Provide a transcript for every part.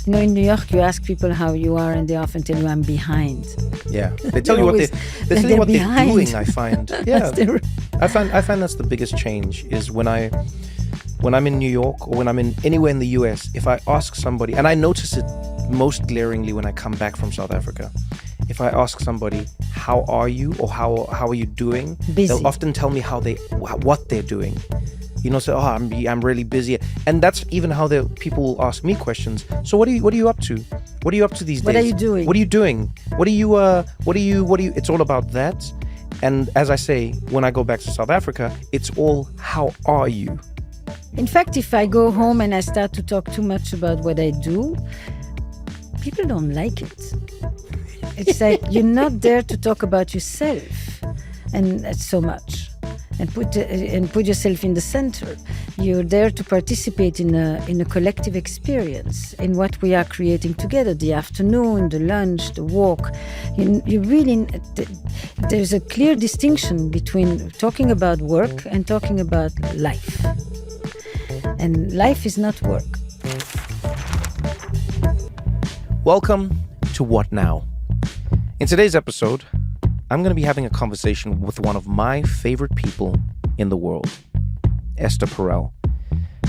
In New York, you ask people how you are, and they often tell you, I'm behind. Yeah, they tell you what they tell you what they're doing. I find, yeah, I find that's the biggest change is when I'm in New York or when I'm in anywhere in the US. If I ask somebody, and I notice it most glaringly when I come back from South Africa, if I ask somebody, how are you, or how are you doing, busy. They'll often tell me what they're doing. Say, I'm really busy, and that's even how people will ask me questions. So what are you up to? What are you up to these days? What are you doing? What are you doing? What are you? It's all about that. And as I say, when I go back to South Africa, it's all how are you? In fact, if I go home and I start to talk too much about what I do, people don't like it. It's like you're not there to talk about yourself, and that's so much. And put yourself in the center. You're there to participate in a collective experience, in what we are creating together, the afternoon, the lunch, the walk. There's a clear distinction between talking about work and talking about life. And life is not work. Welcome to What Now? In today's episode, I'm going to be having a conversation with one of my favorite people in the world, Esther Perel.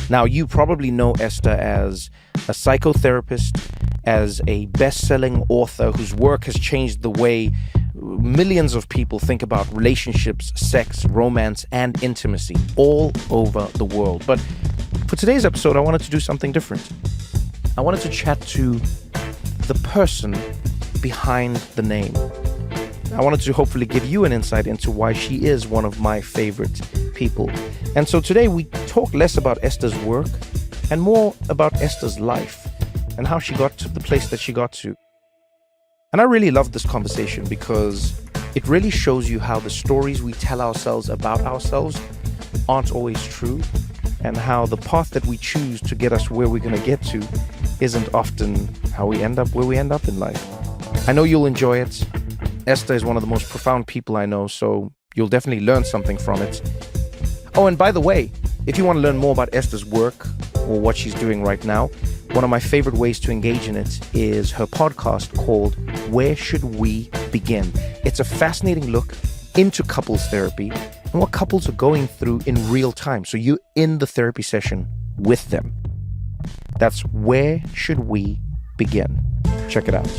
Now, you probably know Esther as a psychotherapist, as a best-selling author whose work has changed the way millions of people think about relationships, sex, romance, and intimacy all over the world. But for today's episode, I wanted to do something different. I wanted to chat to the person behind the name. I wanted to hopefully give you an insight into why she is one of my favorite people. And so today we talk less about Esther's work and more about Esther's life and how she got to the place that she got to. And I really love this conversation because it really shows you how the stories we tell ourselves about ourselves aren't always true, and how the path that we choose to get us where we're going to get to isn't often how we end up where we end up in life. I know you'll enjoy it. Esther is one of the most profound people I know, so you'll definitely learn something from it. Oh, and by the way, if you want to learn more about Esther's work or what she's doing right now, one of my favorite ways to engage in it is her podcast called Where Should We Begin? It's a fascinating look into couples therapy and what couples are going through in real time. So you're in the therapy session with them. That's Where Should We Begin? Check it out.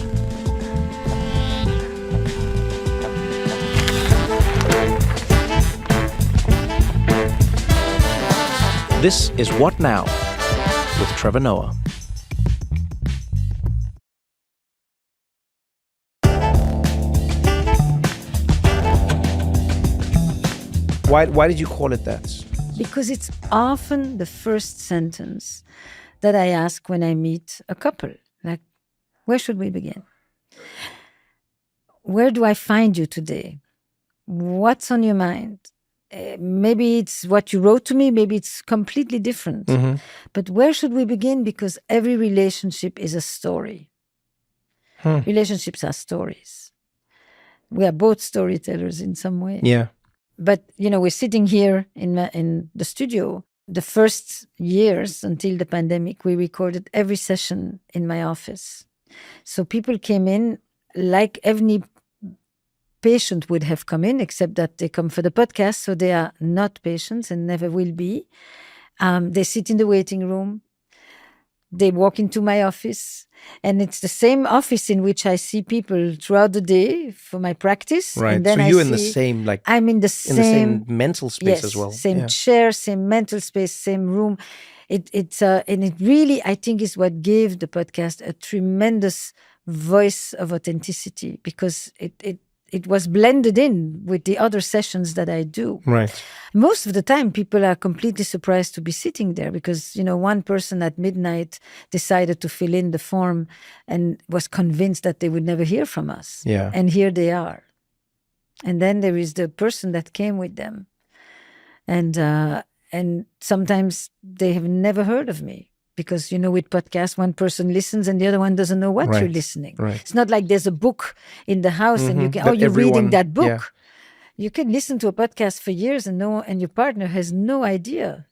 This is What Now with Trevor Noah. Why did you call it that? Because it's often the first sentence that I ask when I meet a couple. Like, where should we begin? Where do I find you today? What's on your mind? Maybe it's what you wrote to me, maybe it's completely different. Mm-hmm. But where should we begin? Because every relationship is a story. Relationships are stories. We are both storytellers in some way. Yeah. But, we're sitting here in the studio. The first years until the pandemic, we recorded every session in my office. So people came in like every patient would have come in, except that they come for the podcast, so they are not patients and never will be. They sit in the waiting room. They walk into my office, and it's the same office in which I see people throughout the day for my practice. Right. And then so you're in the same, I'm in the same mental space as well. Same chair, same mental space, same room. And it really, I think, is what gave the podcast a tremendous voice of authenticity, because it was blended in with the other sessions that I do. Right. Most of the time, people are completely surprised to be sitting there because, one person at midnight decided to fill in the form and was convinced that they would never hear from us. Yeah. And here they are. And then there is the person that came with them. And sometimes they have never heard of me. Because, with podcasts, one person listens and the other one doesn't know what you're listening. Right. It's not like there's a book in the house and you can, you're reading that book. Yeah. You can listen to a podcast for years and your partner has no idea.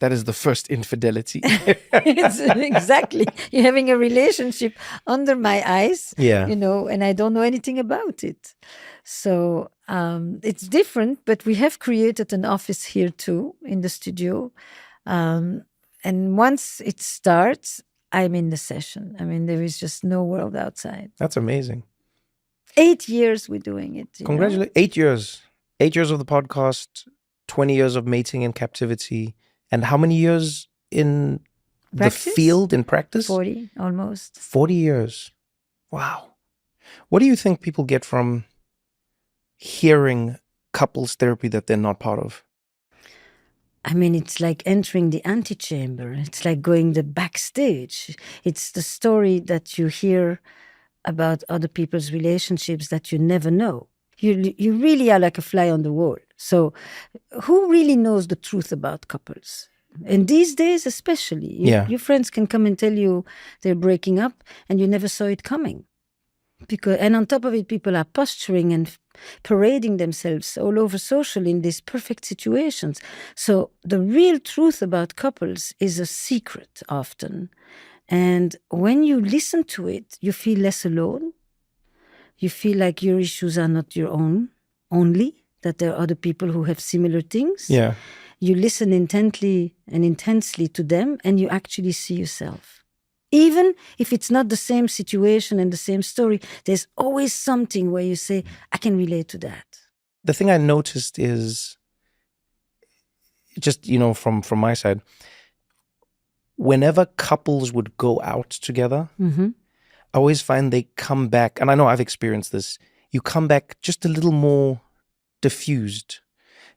That is the first infidelity. Exactly. You're having a relationship under my eyes, Yeah. and I don't know anything about it. So it's different, but we have created an office here too in the studio. And once it starts, I'm in the session. I mean, there is just no world outside. That's amazing. 8 years we're doing it. Congratulations. 8 years. 8 years of the podcast, 20 years of mating in captivity. And how many years in Practice? the field, in practice? 40, almost. 40 years. Wow. What do you think people get from hearing couples therapy that they're not part of? I mean, it's like entering the antechamber. It's like going the backstage. It's the story that you hear about other people's relationships that you never know. You really are like a fly on the wall. So who really knows the truth about couples? And these days especially, your friends can come and tell you they're breaking up and you never saw it coming. And on top of it, people are posturing and parading themselves all over social in these perfect situations. So the real truth about couples is a secret often. And when you listen to it, you feel less alone. You feel like your issues are not your own only, that there are other people who have similar things. Yeah. You listen intently and intensely to them, and you actually see yourself. Even if it's not the same situation and the same story, there's always something where you say, I can relate to that. The thing I noticed is, just, from my side, whenever couples would go out together, I always find they come back, and I know I've experienced this, you come back just a little more diffused.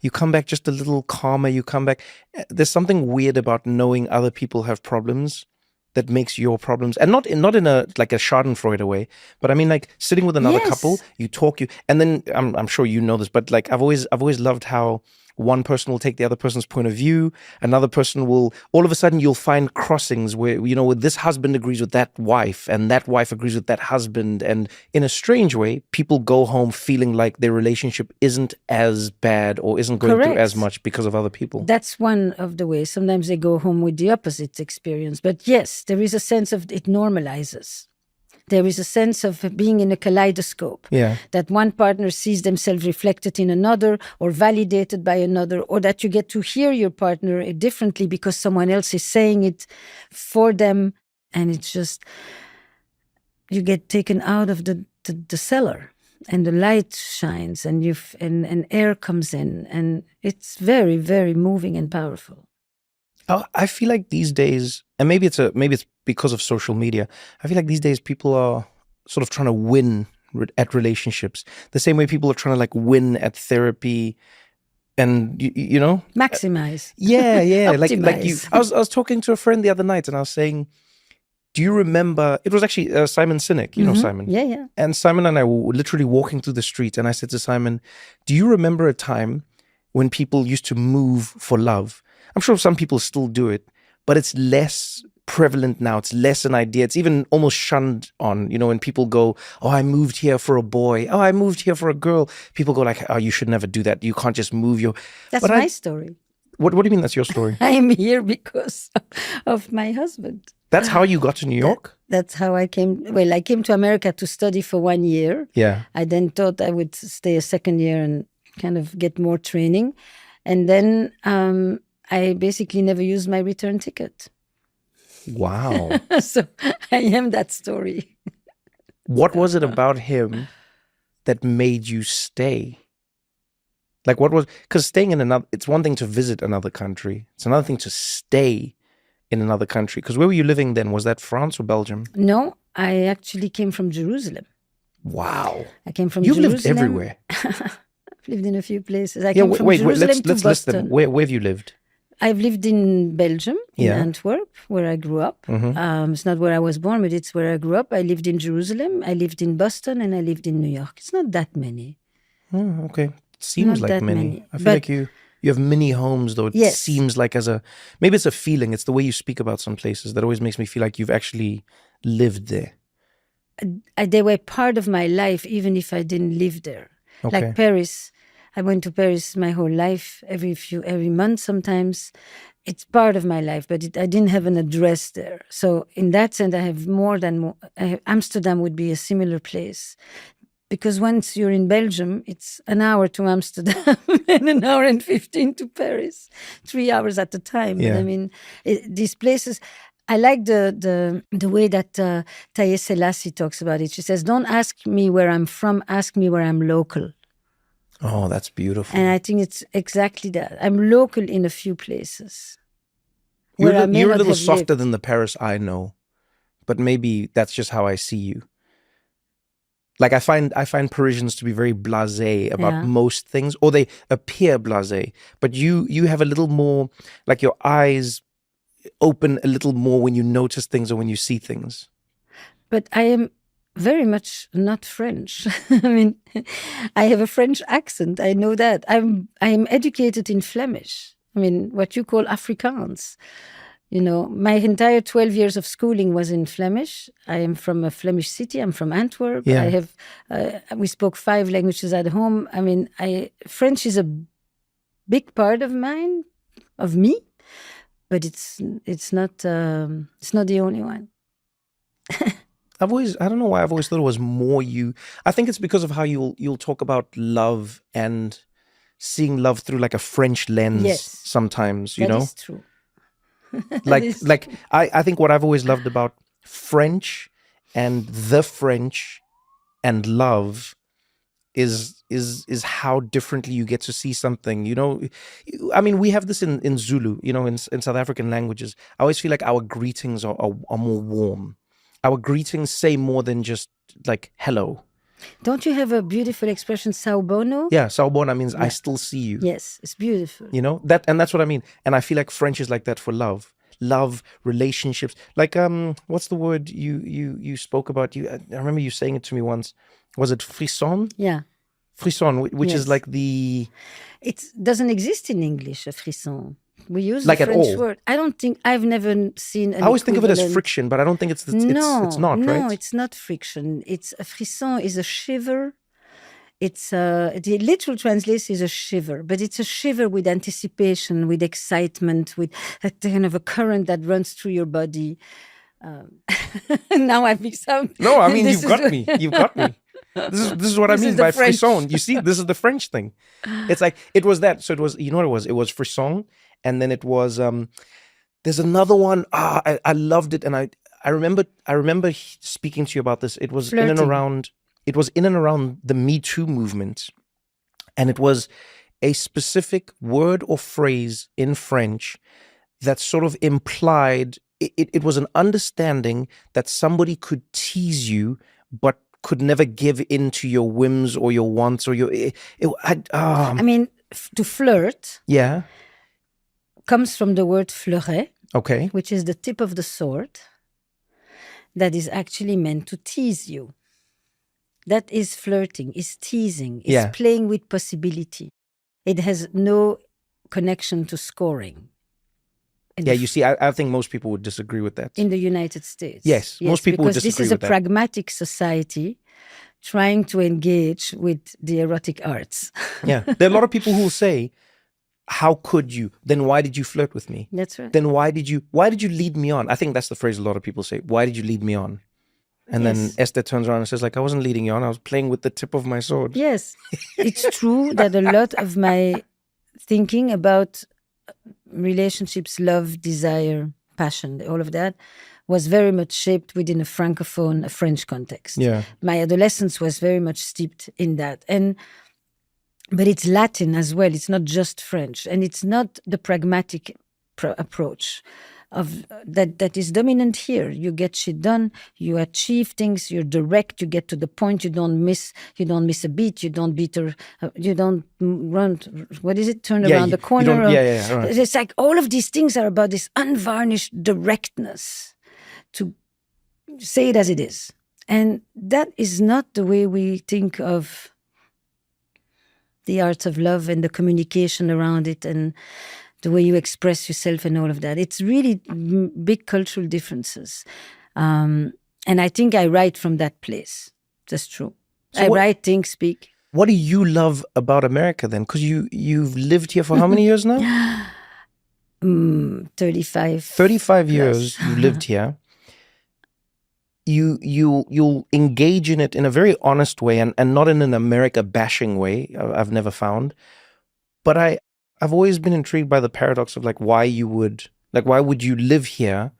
You come back just a little calmer. You come back. There's something weird about knowing other people have problems that makes your problems, and not in a like a Schadenfreude way, but I mean like sitting with another couple, you talk, and then I'm sure you know this, but like I've always loved how one person will take the other person's point of view, another person will, all of a sudden you'll find crossings where, where this husband agrees with that wife and that wife agrees with that husband. And in a strange way, people go home feeling like their relationship isn't as bad or isn't going through as much because of other people. That's one of the ways. Sometimes they go home with the opposite experience. But yes, there is a sense of it normalizes. There is a sense of being in a kaleidoscope, that one partner sees themselves reflected in another or validated by another, or that you get to hear your partner differently because someone else is saying it for them. And it's just, you get taken out of the cellar and the light shines and and air comes in, and it's very, very moving and powerful. I feel like these days, and maybe it's because of social media, I feel like these days people are sort of trying to win at relationships the same way people are trying to like win at therapy, and maximize. Yeah. like you. I was talking to a friend the other night, and I was saying, do you remember? It was actually Simon Sinek. You know Simon. Yeah. And Simon and I were literally walking through the street, and I said to Simon, "Do you remember a time when people used to move for love? I'm sure some people still do it, but it's less prevalent now. It's less an idea. It's even almost shunned on, when people go, oh, I moved here for a boy. Oh, I moved here for a girl. People go like, oh, you should never do that. You can't just move your... That's my story. What do you mean that's your story? I am here because of my husband. That's how you got to New York? That's how I came. Well, I came to America to study for 1 year. Yeah. I then thought I would stay a second year and kind of get more training. And then... I basically never used my return ticket. Wow. So I am that story. What was it about him that made you stay? Like because staying in it's one thing to visit another country. It's another thing to stay in another country. Because where were you living then? Was that France or Belgium? No, I actually came from Jerusalem. Wow. I came from You've Jerusalem. lived everywhere. I've lived in a few places. I came from Jerusalem to let's list them. Where have you lived? I've lived in Belgium, in Antwerp, where I grew up. It's not where I was born, but it's where I grew up. I lived in Jerusalem, I lived in Boston, and I lived in New York. It's not that many. Oh, okay. It seems not like many. I feel like you have many homes, though. It seems like maybe it's a feeling. It's the way you speak about some places that always makes me feel like you've actually lived there. They were part of my life, even if I didn't live there. Okay. Like Paris. I went to Paris my whole life, every month sometimes. it's part of my life, but I didn't have an address there. So in that sense, I have Amsterdam would be a similar place. Because once you're in Belgium, it's an hour to Amsterdam and an hour and 15 to Paris, 3 hours at a time. Yeah. But I mean, these places, I like the way that Taye Selassie talks about it. She says, don't ask me where I'm from, ask me where I'm local. Oh, that's beautiful. And I think it's exactly that. I'm local in a few places. You're a little softer than the Paris I know, but maybe that's just how I see you. Like I find Parisians to be very blasé about most things, or they appear blasé. But you have a little more, like your eyes open a little more when you notice things or when you see things. But I am very much not French. I mean, I have a French accent. I know that. I'm educated in Flemish. I mean, what you call Afrikaans. You know, my entire 12 years of schooling was in Flemish. I am from a Flemish city. I'm from Antwerp. Yeah. I have, we spoke 5 languages at home. I mean, French is a big part of me, but it's not the only one. I don't know why I've always thought it was more you. I think it's because of how you'll talk about love and seeing love through like a French lens sometimes, you know? That is true. I think what I've always loved about French and the French and love is how differently you get to see something, you know. I mean, we have this in Zulu, you know, in South African languages. I always feel like our greetings are more warm. Our greetings say more than just like hello. Don't you have a beautiful expression, sawubona? Yeah, sawubona means I still see you. Yes, it's beautiful. You know, that's what I mean. And I feel like French is like that for love, relationships. Like what's the word you spoke about? I remember you saying it to me once. Was it frisson? Yeah. Frisson, which is like the... It doesn't exist in English, a frisson. We use like the French all. word. I don't think, I've never seen an I always think of it as equivalent. friction, but I don't think it's not, right? No, it's not friction. A frisson is a shiver. It's the literal translation is a shiver, but it's a shiver with anticipation, with excitement, with a kind of a current that runs through your body. Now I've become... No, I mean, you've got me. You've got me. This is what I mean by French. frisson. You see, this is the French thing. It's like, it was that. So it was, you know what it was? It was frisson. And then it was, there's another one. I loved it. And I remember speaking to you about this. It was Flirting. in and around the Me Too movement. And it was a specific word or phrase in French that sort of implied, it was an understanding that somebody could tease you, but could never give in to your whims or your wants or your... I mean, to flirt... Yeah. Comes from the word fleuret, okay, which is the tip of the sword that is actually meant to tease you. That is flirting, is teasing, is playing with possibility. It has no connection to scoring. You see, I think most people would disagree with that. In the United States. Yes, most people would disagree with that. Because this is a pragmatic society trying to engage with the erotic arts. Yeah, there are a lot of people who will say, how could you? Then why did you flirt with me? That's right. Then why did you lead me on? I think that's the phrase a lot of people say. Why did you lead me on? And then Esther turns around and says, like, I wasn't leading you on. I was playing with the tip of my sword. Yes. It's true that a lot of my thinking about relationships, love, desire, passion, all of that was very much shaped within a Francophone, a French context. Yeah. My adolescence was very much steeped in that. But it's Latin as well. It's not just French. And it's not the pragmatic approach of that is dominant here. You get shit done, you achieve things, you're direct, you get to the point, you don't miss a beat, you don't beat her, you don't run, what is it, turn around the corner. Right. It's like all of these things are about this unvarnished directness to say it as it is. And that is not the way we think of the arts of love and the communication around it and the way you express yourself and all of that. It's really big cultural differences. And I think I write from that place. That's true. So I write, think, speak. What do you love about America then? Because you've lived here for how many years now? 35. 35 plus. years you lived here. You'll engage in it in a very honest way and not in an America bashing way. I've never found, but I've always been intrigued by the paradox of why would you live here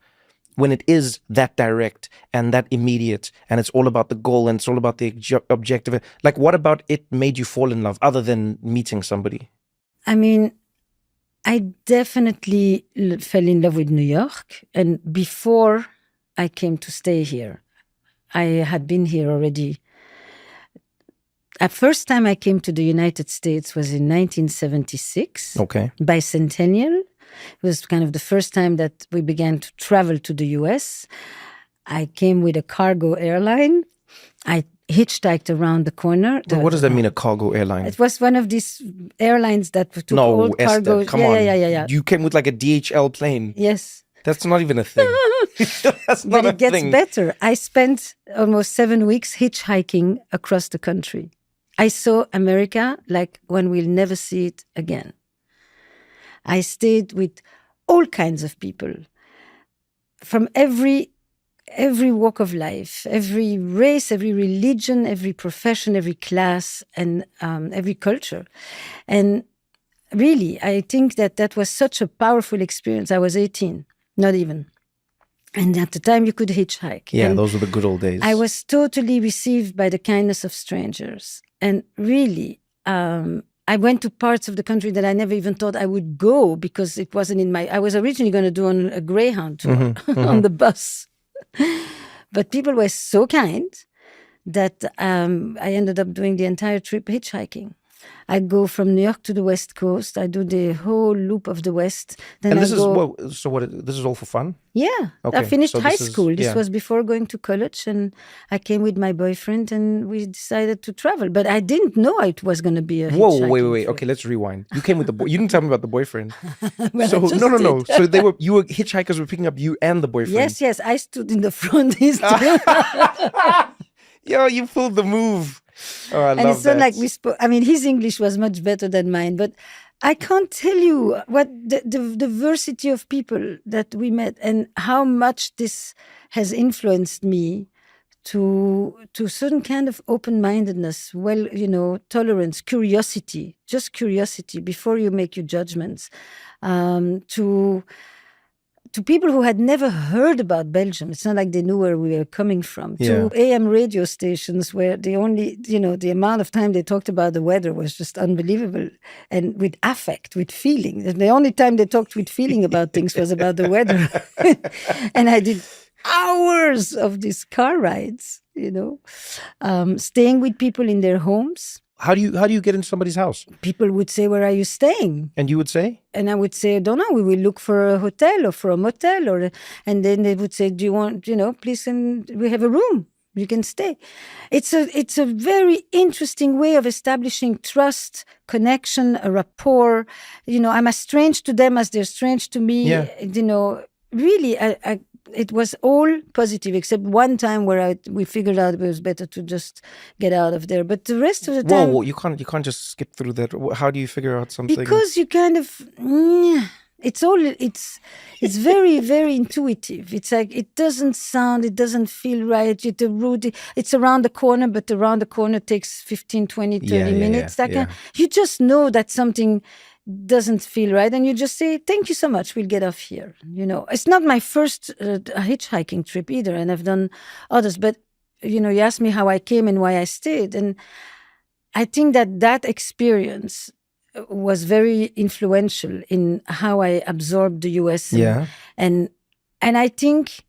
when it is that direct and that immediate, and it's all about the goal and it's all about the objective. What about it made you fall in love other than meeting somebody? I mean, I definitely fell in love with New York, and before I came to stay here, I had been here already. The first time I came to the United States was in 1976. Okay. Bicentennial. It was kind of the first time that we began to travel to the US. I came with a cargo airline. I hitchhiked around the corner. What does that mean, a cargo airline? It was one of these airlines that took No, old cargo. Esther, come on. Yeah. You came with a DHL plane. Yes. That's not even a thing. That's not but it a gets thing. better. I spent almost 7 weeks hitchhiking across the country. I saw America like one we'll never see it again. I stayed with all kinds of people from every walk of life, every race, every religion, every profession, every class, and every culture. And really, I think that was such a powerful experience. I was 18, not even. And at the time, you could hitchhike. Yeah, and those were the good old days. I was totally received by the kindness of strangers. And really, I went to parts of the country that I never even thought I would go because it wasn't in my... I was originally going to do on a Greyhound tour on the bus. But people were so kind that I ended up doing the entire trip hitchhiking. I go from New York to the West Coast. I do the whole loop of the West. Then and this I go, is this is all for fun? Yeah. Okay. I finished So high school. This was before going to college, and I came with my boyfriend and we decided to travel. But I didn't know it was going to be a hitchhiking wait. trip. Okay, let's rewind. You came with the boy. You didn't tell me about the boyfriend. Well, So I just no. did. So you were hitchhikers were picking up you and the boyfriend. Yes. I stood in the front. Yo, you pulled the move. Oh, I love that. And it's not like we spoke. I mean, his English was much better than mine, but I can't tell you what the diversity of people that we met and how much this has influenced me to certain kind of open-mindedness, tolerance, curiosity, just curiosity before you make your judgments, to people who had never heard about Belgium. It's not like they knew where we were coming from. Yeah. To AM radio stations where the only, the amount of time they talked about the weather was just unbelievable. And with affect, with feeling. The only time they talked with feeling about things was about the weather. And I did hours of these car rides, staying with people in their homes. How do you get into somebody's house? People would say, "Where are you staying?" And you would say? And I would say, "I don't know. We will look for a hotel or for a motel." And then they would say, "Do you want, please, and we have a room. You can stay." It's a very interesting way of establishing trust, connection, a rapport. I'm as strange to them as they're strange to me. Yeah. Really, it was all positive, except one time where we figured out it was better to just get out of there. But the rest of the time... Whoa, you can't just skip through that. How do you figure out something? Because you kind of... It's very, very intuitive. It's like, it doesn't feel right. The route, it's around the corner, but around the corner takes 15, 20, 30 minutes. You just know that something doesn't feel right, and you just say, "Thank you so much, we'll get off here." It's not my first hitchhiking trip either, and I've done others, but you asked me how I came and why I stayed, and I think that experience was very influential in how I absorbed the US. And I think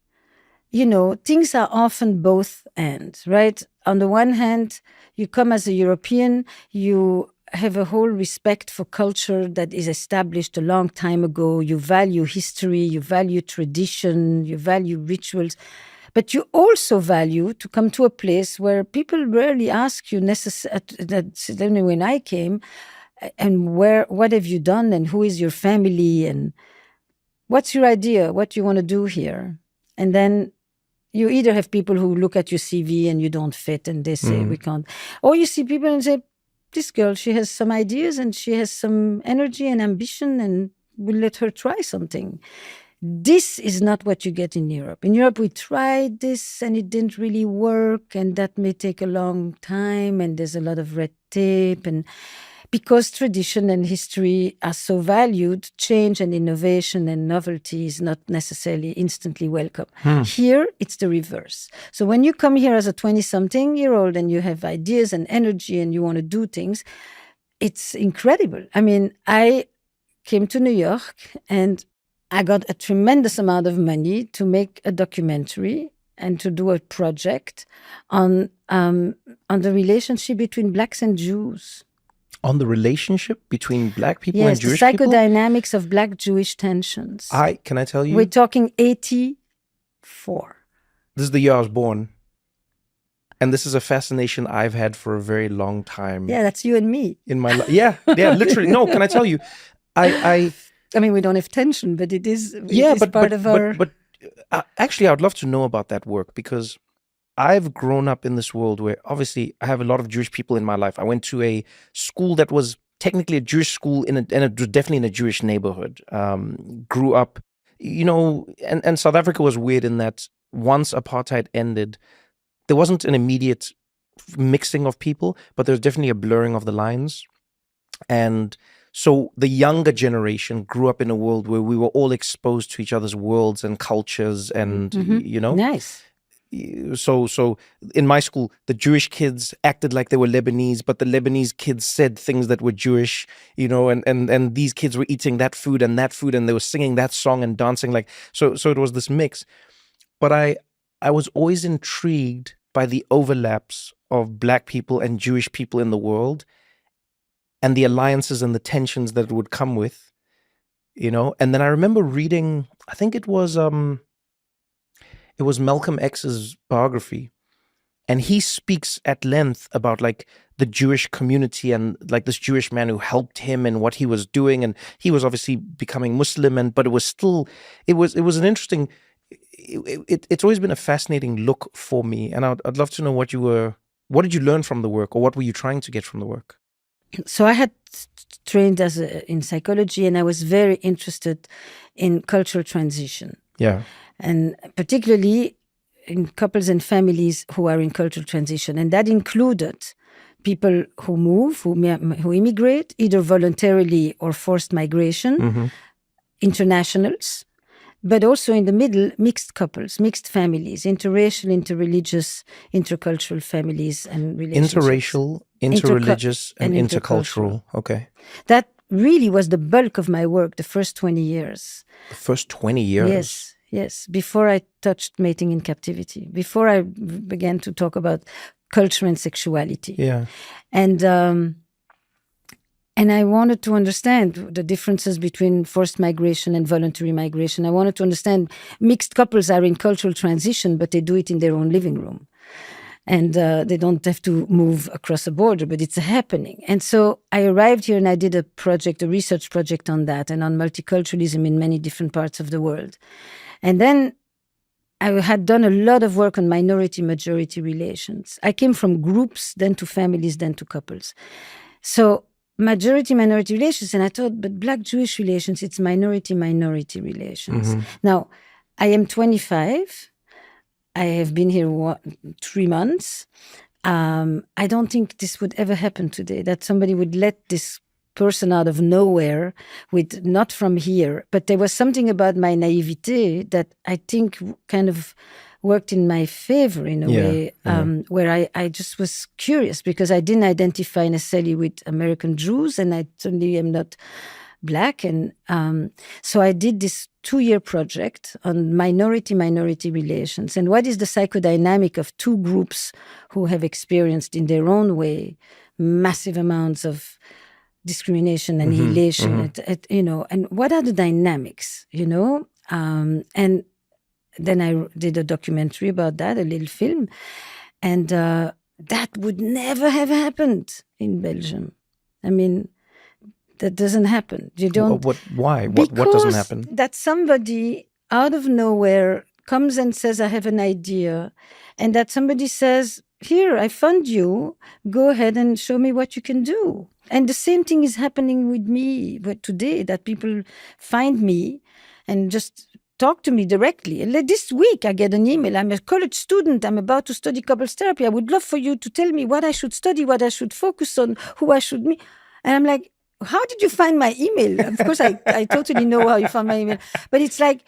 things are often both ends, right? On the one hand, you come as a European, you have a whole respect for culture that is established a long time ago. You value history, you value tradition, you value rituals. But you also value to come to a place where people rarely ask you necessarily when I came, and what have you done, and who is your family, and what's your idea, what you want to do here. And then you either have people who look at your CV and you don't fit and they say, we can't. Or you see people and say, this girl, she has some ideas and she has some energy and ambition, and we'll let her try something. This is not what you get in Europe. In Europe, we tried this and it didn't really work, and that may take a long time, and there's a lot of red tape. And because tradition and history are so valued, change and innovation and novelty is not necessarily instantly welcome. Here, it's the reverse. So when you come here as a 20-something-year-old and you have ideas and energy and you want to do things, it's incredible. I mean, I came to New York and I got a tremendous amount of money to make a documentary and to do a project on the relationship between Blacks and Jews. On the relationship between Black people Yes, and Jewish the people? psychodynamics of Black-Jewish tensions. Can I tell you? We're talking 84. This is the year I was born. And this is a fascination I've had for a very long time. Yeah, that's you and me. In my life. Yeah, literally. No, can I tell you? I mean, we don't have tension, but it is actually, I would love to know about that work, because I've grown up in this world where obviously I have a lot of Jewish people in my life. I went to a school that was technically a Jewish school definitely in a Jewish neighborhood. Grew up, and South Africa was weird in that once apartheid ended, there wasn't an immediate mixing of people, but there's definitely a blurring of the lines. And so the younger generation grew up in a world where we were all exposed to each other's worlds and cultures and, Nice. So in my school, the Jewish kids acted like they were Lebanese, but the Lebanese kids said things that were Jewish, and these kids were eating that food, and they were singing that song and dancing so it was this mix. But I was always intrigued by the overlaps of Black people and Jewish people in the world, and the alliances and the tensions that it would come with, And then I remember reading, I think it was Malcolm X's biography, and he speaks at length about the Jewish community and this Jewish man who helped him and what he was doing, and he was obviously becoming Muslim, but it was still it was an interesting. It's always been a fascinating look for me, and I'd love to know what did you learn from the work, or what were you trying to get from the work? So I had trained in psychology, and I was very interested in cultural transition. Yeah. And particularly in couples and families who are in cultural transition. And that included people who move, who immigrate, either voluntarily or forced migration, internationals, but also in the middle, mixed couples, mixed families, interracial, interreligious, intercultural families and relationships. Interracial, interreligious, and intercultural. Okay. That really was the bulk of my work, the first 20 years. The first 20 years? Yes. Before I touched mating in captivity, before I began to talk about culture and sexuality. Yeah. And I wanted to understand the differences between forced migration and voluntary migration. I wanted to understand mixed couples are in cultural transition, but they do it in their own living room. And they don't have to move across a border, but it's happening. And so I arrived here and I did a research project on that and on multiculturalism in many different parts of the world. And then I had done a lot of work on minority-majority relations. I came from groups, then to families, then to couples. So majority-minority relations, and I thought, but Black-Jewish relations, it's minority-minority relations. Now, I am 25. I have been here 3 months. I don't think this would ever happen today, that somebody would let this person out of nowhere with not from here. But there was something about my naivete that I think kind of worked in my favor in a way, where I just was curious because I didn't identify necessarily with American Jews, and I certainly am not Black. And so I did this 2-year project on minority-minority relations. And what is the psychodynamic of two groups who have experienced in their own way massive amounts of discrimination, annihilation, and what are the dynamics, and then I did a documentary about that, a little film, and that would never have happened in Belgium. I mean, that doesn't happen. You don't. Why? What doesn't happen? That somebody out of nowhere comes and says, I have an idea, and that somebody says, here, I fund you, go ahead and show me what you can do. And the same thing is happening with me today, that people find me and just talk to me directly. And like this week, I get an email. I'm a college student. I'm about to study couples therapy. I would love for you to tell me what I should study, what I should focus on, who I should meet. And I'm like, how did you find my email? Of course, I totally know how you found my email. But it's like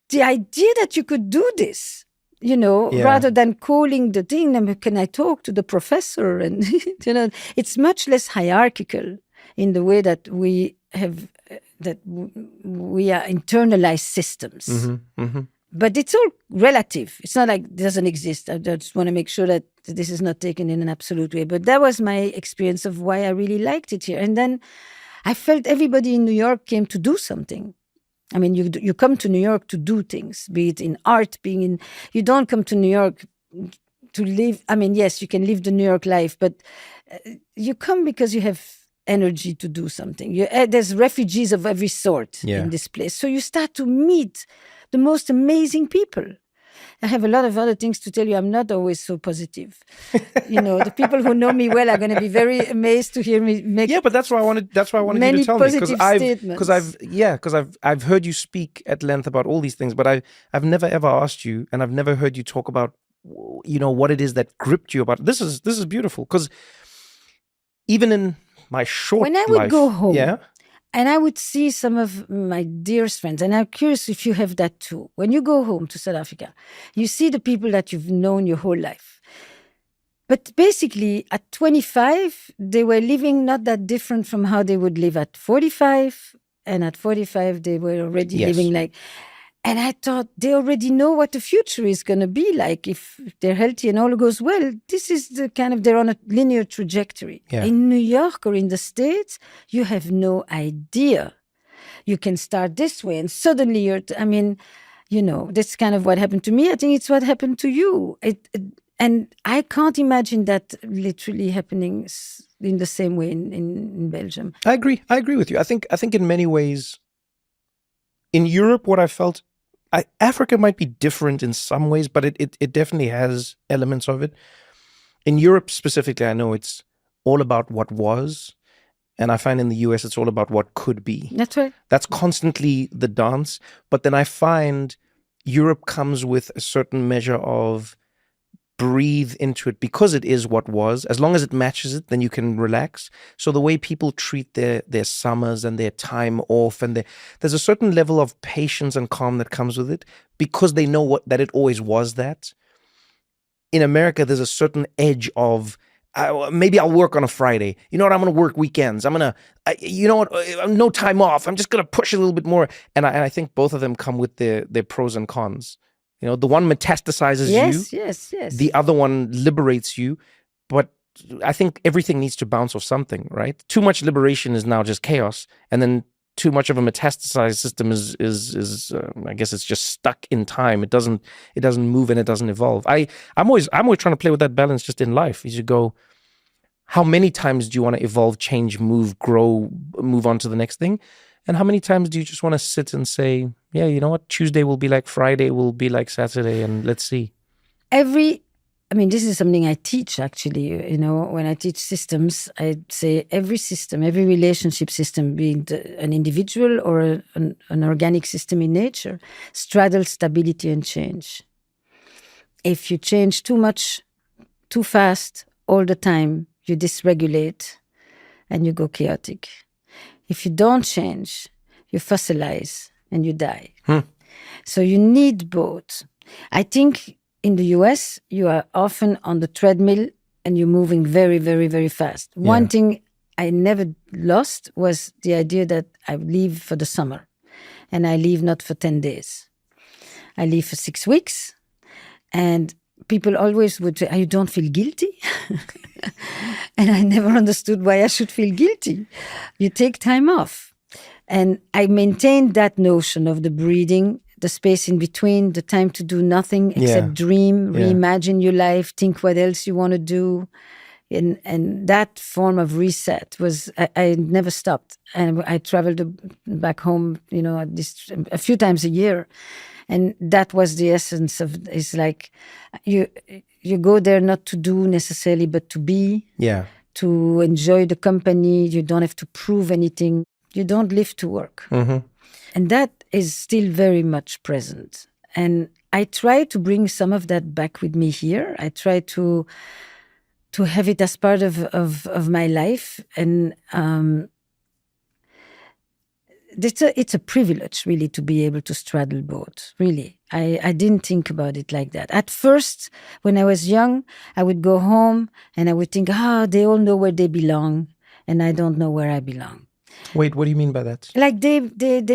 the idea that you could do this, rather than calling the thing, can I talk to the professor? And, it's much less hierarchical in the way that we have, we are internalized systems. Mm-hmm, mm-hmm. But it's all relative. It's not like it doesn't exist. I just want to make sure that this is not taken in an absolute way. But that was my experience of why I really liked it here. And then I felt everybody in New York came to do something. I mean, you come to New York to do things, be it in art, you don't come to New York to live. I mean, yes, you can live the New York life, but you come because you have energy to do something. There's refugees of every sort in this place. So you start to meet the most amazing people. I have a lot of other things to tell you. I'm not always so positive. The people who know me well are going to be very amazed to hear me make. Yeah, but that's why I wanted you to tell me, because I've heard you speak at length about all these things, but I've never ever asked you, and I've never heard you talk about what it is that gripped you about. This is beautiful, because even in my short when I would life, go home, and I would see some of my dearest friends, and I'm curious if you have that too. When you go home to South Africa, you see the people that you've known your whole life. But basically, at 25, they were living not that different from how they would live at 45. And at 45, they were already living like... And I thought, they already know what the future is going to be like. If they're healthy and all goes well, this is the kind of, they're on a linear trajectory. Yeah. In New York or in the States, you have no idea. You can start this way and suddenly that's kind of what happened to me. I think it's what happened to you. And I can't imagine that literally happening in the same way in Belgium. I agree with you. I think in many ways, in Europe, what I felt, Africa might be different in some ways, but it definitely has elements of it. In Europe specifically, I know it's all about what was, and I find in the US it's all about what could be. That's right. That's constantly the dance. But then I find Europe comes with a certain measure of breathe into it, because it is what was. As long as it matches it, then you can relax. So the way people treat their summers and their time off, and there's a certain level of patience and calm that comes with it, because they know that it always was that. In America, there's a certain edge of maybe I'll work on a Friday. You know what? I'm going to work weekends. I'm going to, no time off. I'm just going to push a little bit more. And I think both of them come with their pros and cons. The one metastasizes you. Yes. The other one liberates you. But I think everything needs to bounce off something, right? Too much liberation is now just chaos. And then too much of a metastasized system is I guess it's just stuck in time. It doesn't move and it doesn't evolve. I'm always trying to play with that balance just in life. As you go, how many times do you want to evolve, change, move, grow, move on to the next thing? And how many times do you just want to sit and say, yeah, you know what? Tuesday will be like Friday, will be like Saturday, and let's see. This is something I teach, actually. When I teach systems, I say every system, every relationship system, being an individual or an organic system in nature, straddles stability and change. If you change too much, too fast, all the time, you dysregulate and you go chaotic. If you don't change, you fossilize and you die. So you need both. I think in the US, you are often on the treadmill and you're moving very, very, very fast. Yeah. One thing I never lost was the idea that I leave for the summer. And I leave not for 10 days. I leave for 6 weeks. And people always would say, you don't feel guilty? And I never understood why I should feel guilty. You take time off. And I maintained that notion of the breathing, the space in between, the time to do nothing except dream, reimagine your life, think what else you want to do. And that form of reset was, I never stopped. And I traveled back home, a few times a year. And that was the essence of, it's like, you go there not to do necessarily, but to be. Yeah. to enjoy the company. You don't have to prove anything. You don't live to work. And that is still very much present. And I try to bring some of that back with me here. I try to have it as part of my life. And it's a privilege, really, to be able to straddle both, really. I didn't think about it like that. At first, when I was young, I would go home and I would think, they all know where they belong, and I don't know where I belong. Wait, what do you mean by that? Like they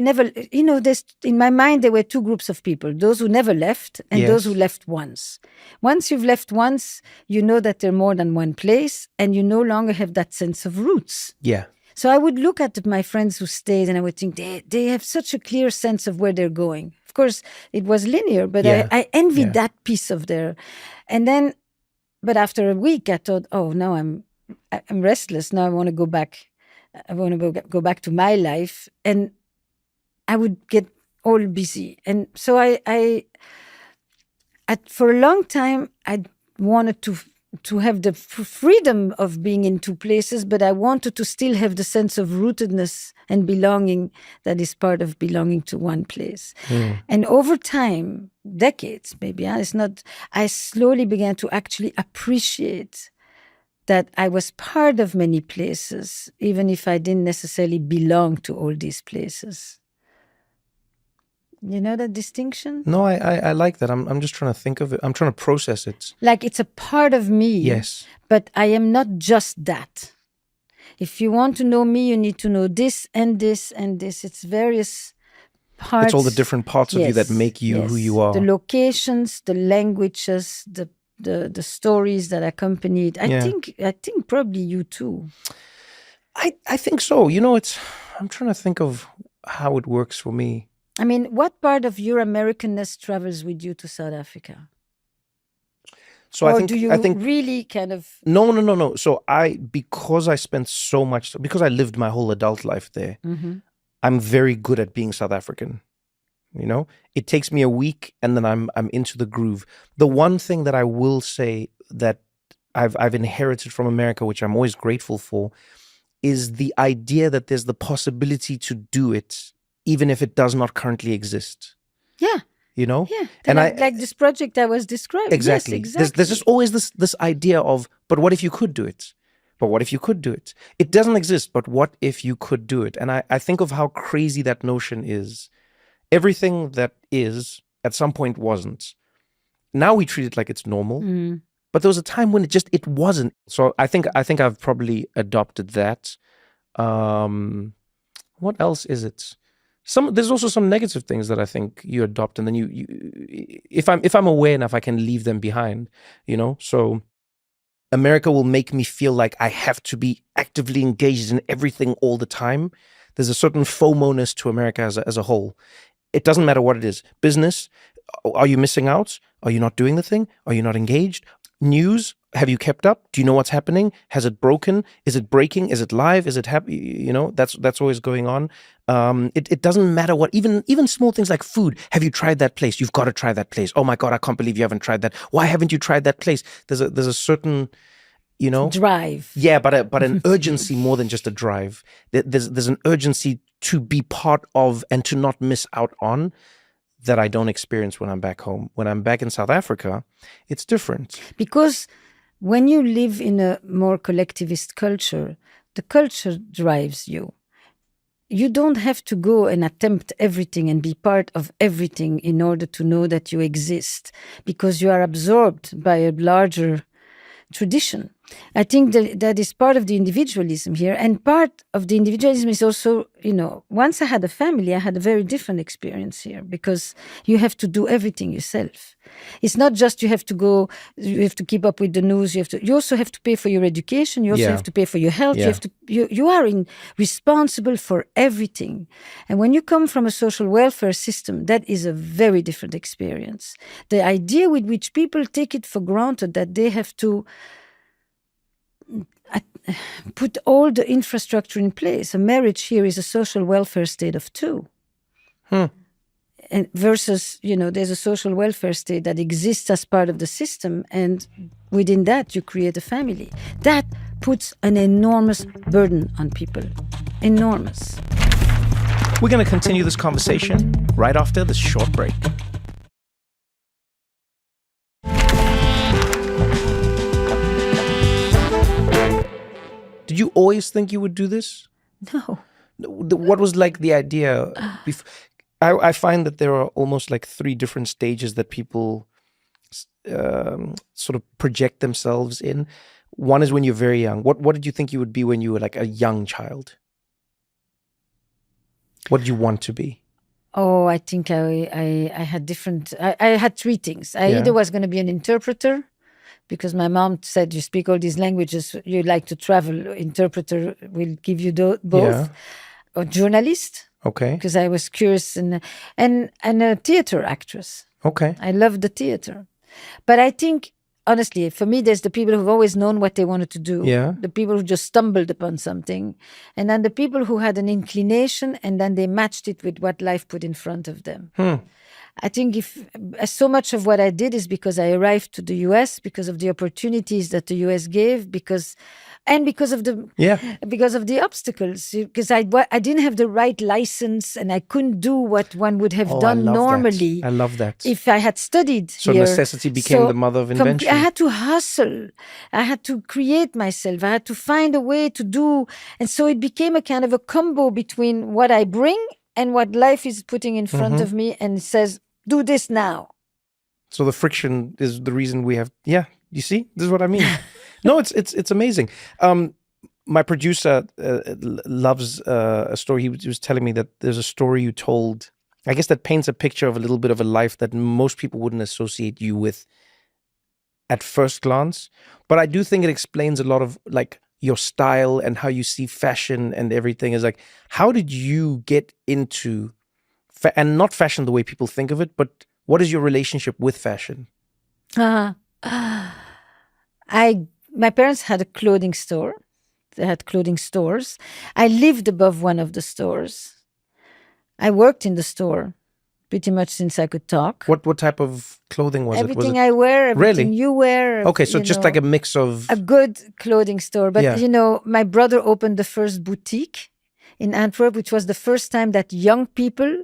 never, in my mind, there were two groups of people, those who never left and those who left once. Once you've left once, you know that there are more than one place and you no longer have that sense of roots. Yeah. So I would look at my friends who stayed and I would think they have such a clear sense of where they're going. Of course, it was linear, but I envied that piece of their. And then, but after a week, I thought, now I'm restless. Now I want to go back. I want to go back to my life, and I would get all busy. And so for a long time, I wanted to have the freedom of being in two places, but I wanted to still have the sense of rootedness and belonging that is part of belonging to one place. And over time, decades maybe, I slowly began to actually appreciate that I was part of many places, even if I didn't necessarily belong to all these places. You know that distinction? No, I like that. I'm just trying to think of it. I'm trying to process it. Like it's a part of me. Yes. But I am not just that. If you want to know me, you need to know this and this and this. It's various parts. It's all the different parts of you that make you who you are. The locations, the languages, the stories that accompany it. I think probably you too. I think so. I'm trying to think of how it works for me. I mean, what part of your Americanness travels with you to South Africa? So I think really kind of... No. So because I spent so much, because I lived my whole adult life there, I'm very good at being South African. It takes me a week and then I'm into the groove. The one thing that I will say that I've inherited from America, which I'm always grateful for, is the idea that there's the possibility to do it even if it does not currently exist. Yeah. Yeah. And like this project I was describing. Exactly. Yes, exactly. There's just always this idea of, but what if you could do it? But what if you could do it? It doesn't exist, but what if you could do it? And I think of how crazy that notion is. Everything that is, at some point, wasn't. Now we treat it like it's normal. But there was a time when it wasn't. So I think I've probably adopted that. What else is it? There's also some negative things that I think you adopt, and then you if I'm aware enough, I can leave them behind. So America will make me feel like I have to be actively engaged in everything all the time. There's a certain FOMO-ness to America as a whole. It doesn't matter what it is. Business, are you missing out? Are you not doing the thing? Are you not engaged? News, have you kept up? Do you know what's happening? Has it broken? Is it breaking? Is it live? Is it happy? That's always going on. It doesn't matter what, even small things like food. Have you tried that place? You've got to try that place. Oh my God, I can't believe you haven't tried that. Why haven't you tried that place? There's a certain, drive. Yeah, but an urgency more than just a drive. There's an urgency to be part of and to not miss out on that I don't experience when I'm back home. When I'm back in South Africa, it's different. Because when you live in a more collectivist culture, the culture drives you. You don't have to go and attempt everything and be part of everything in order to know that you exist, because you are absorbed by a larger tradition. I think that is part of the individualism here. And part of the individualism is also, once I had a family, I had a very different experience here, because you have to do everything yourself. It's not just you have to keep up with the news. You also have to pay for your education. You also have to pay for your health. Yeah. You are responsible for everything. And when you come from a social welfare system, that is a very different experience. The idea with which people take it for granted that they have to put all the infrastructure in place. A marriage here is a social welfare state of two. And versus, there's a social welfare state that exists as part of the system, and within that you create a family. That puts an enormous burden on people. Enormous. We're going to continue this conversation right after this short break. Did you always think you would do this? No. What was like the idea? I find that there are almost like 3 different stages that people sort of project themselves in. One is when you're very young. What did you think you would be when you were like a young child? What did you want to be? Oh, I think I had different... I had 3 things. I either was going to be an interpreter, because my mom said, you speak all these languages, you like to travel, interpreter will give you both. Yeah. Or journalist. Okay. Because I was curious, and a theater actress. Okay. I loved the theater. But I think, honestly, for me, there's the people who've always known what they wanted to do. Yeah. The people who just stumbled upon something. And then the people who had an inclination and then they matched it with what life put in front of them. I think so much of what I did is because I arrived to the US, because of the opportunities that the US gave, because of the obstacles, because I didn't have the right license and I couldn't do what one would have done normally. I love that. If I had studied so here. Necessity became the mother of invention. I had to hustle. I had to create myself. I had to find a way to do. And so it became a kind of a combo between what I bring and what life is putting in front of me, and it says, do this now. So the friction is the reason we have. Yeah, you see, this is what I mean. No, it's amazing. My producer loves a story. He was telling me that there's a story you told, I guess, that paints a picture of a little bit of a life that most people wouldn't associate you with at first glance. But I do think it explains a lot of like your style and how you see fashion and everything. Is like, how did you get into and not fashion the way people think of it, but what is your relationship with fashion? My parents had a clothing store. They had clothing stores. I lived above one of the stores. I worked in the store pretty much since I could talk. What type of clothing was everything it? I wear, everything really? You wear. Okay, so just like a mix of... A good clothing store. But, my brother opened the first boutique in Antwerp, which was the first time that young people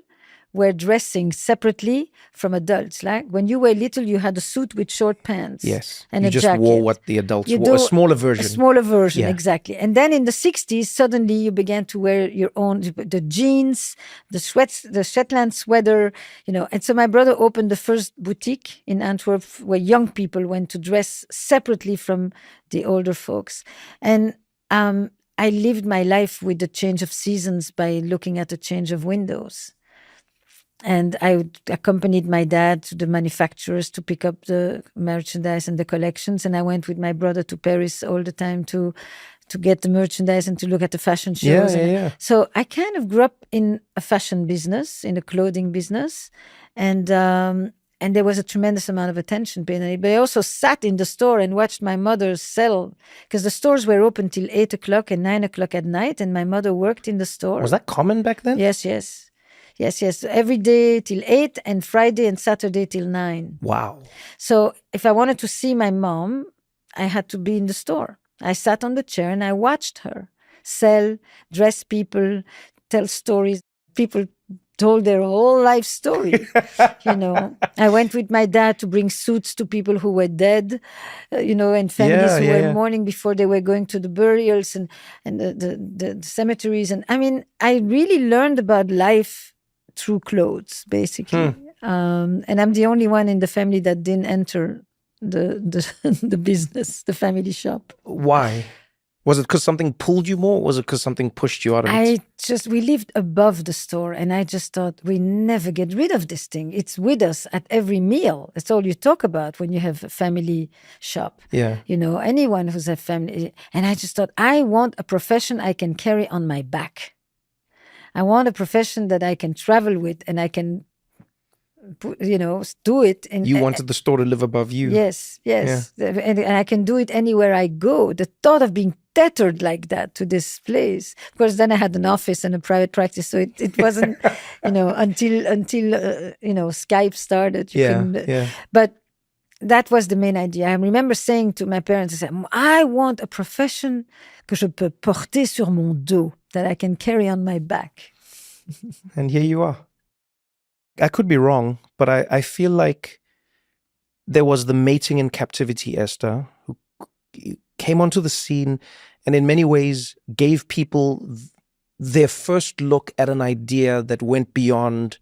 were dressing separately from adults. Like when you were little, you had a suit with short pants. Yes. And you a just jacket. wore what the adults wore. A smaller version. A smaller version, exactly. And then in the 60s, suddenly you began to wear your own, the jeans, the Shetland sweater, And so my brother opened the first boutique in Antwerp where young people went to dress separately from the older folks. And I lived my life with the change of seasons by looking at the change of windows. And I accompanied my dad to the manufacturers to pick up the merchandise and the collections. And I went with my brother to Paris all the time to get the merchandise and to look at the fashion shows. So I kind of grew up in a fashion business, in a clothing business. And there was a tremendous amount of attention paid on it. But I also sat in the store and watched my mother sell, because the stores were open till 8 o'clock and 9 o'clock at night. And my mother worked in the store. Was that common back then? Yes. Every day till 8 and Friday and Saturday till 9. Wow. So if I wanted to see my mom, I had to be in the store. I sat on the chair and I watched her sell, dress people, tell stories. People told their whole life story. I went with my dad to bring suits to people who were dead, and families who were mourning before they were going to the burials and the cemeteries. And I mean, I really learned about life through clothes, basically. And I'm the only one in the family that didn't enter the business, the family shop. Why? Was it because something pulled you more, or was it because something pushed you out of it? We lived above the store, and I just thought, we never get rid of this thing. It's with us at every meal. That's all you talk about when you have a family shop. Yeah. Anyone who's a family. And I just thought, I want a profession I can carry on my back. I want a profession that I can travel with and I can, do it. You wanted the store to live above you. Yes. Yeah. And I can do it anywhere I go. The thought of being tethered like that to this place. Of course, then I had an office and a private practice, so it wasn't, until Skype started. Yeah. But that was the main idea. I remember saying to my parents, I want a profession que je peux porter sur mon dos, that I can carry on my back. And here you are. I could be wrong, but I feel like there was the mating in captivity Esther who came onto the scene and in many ways gave people their first look at an idea that went beyond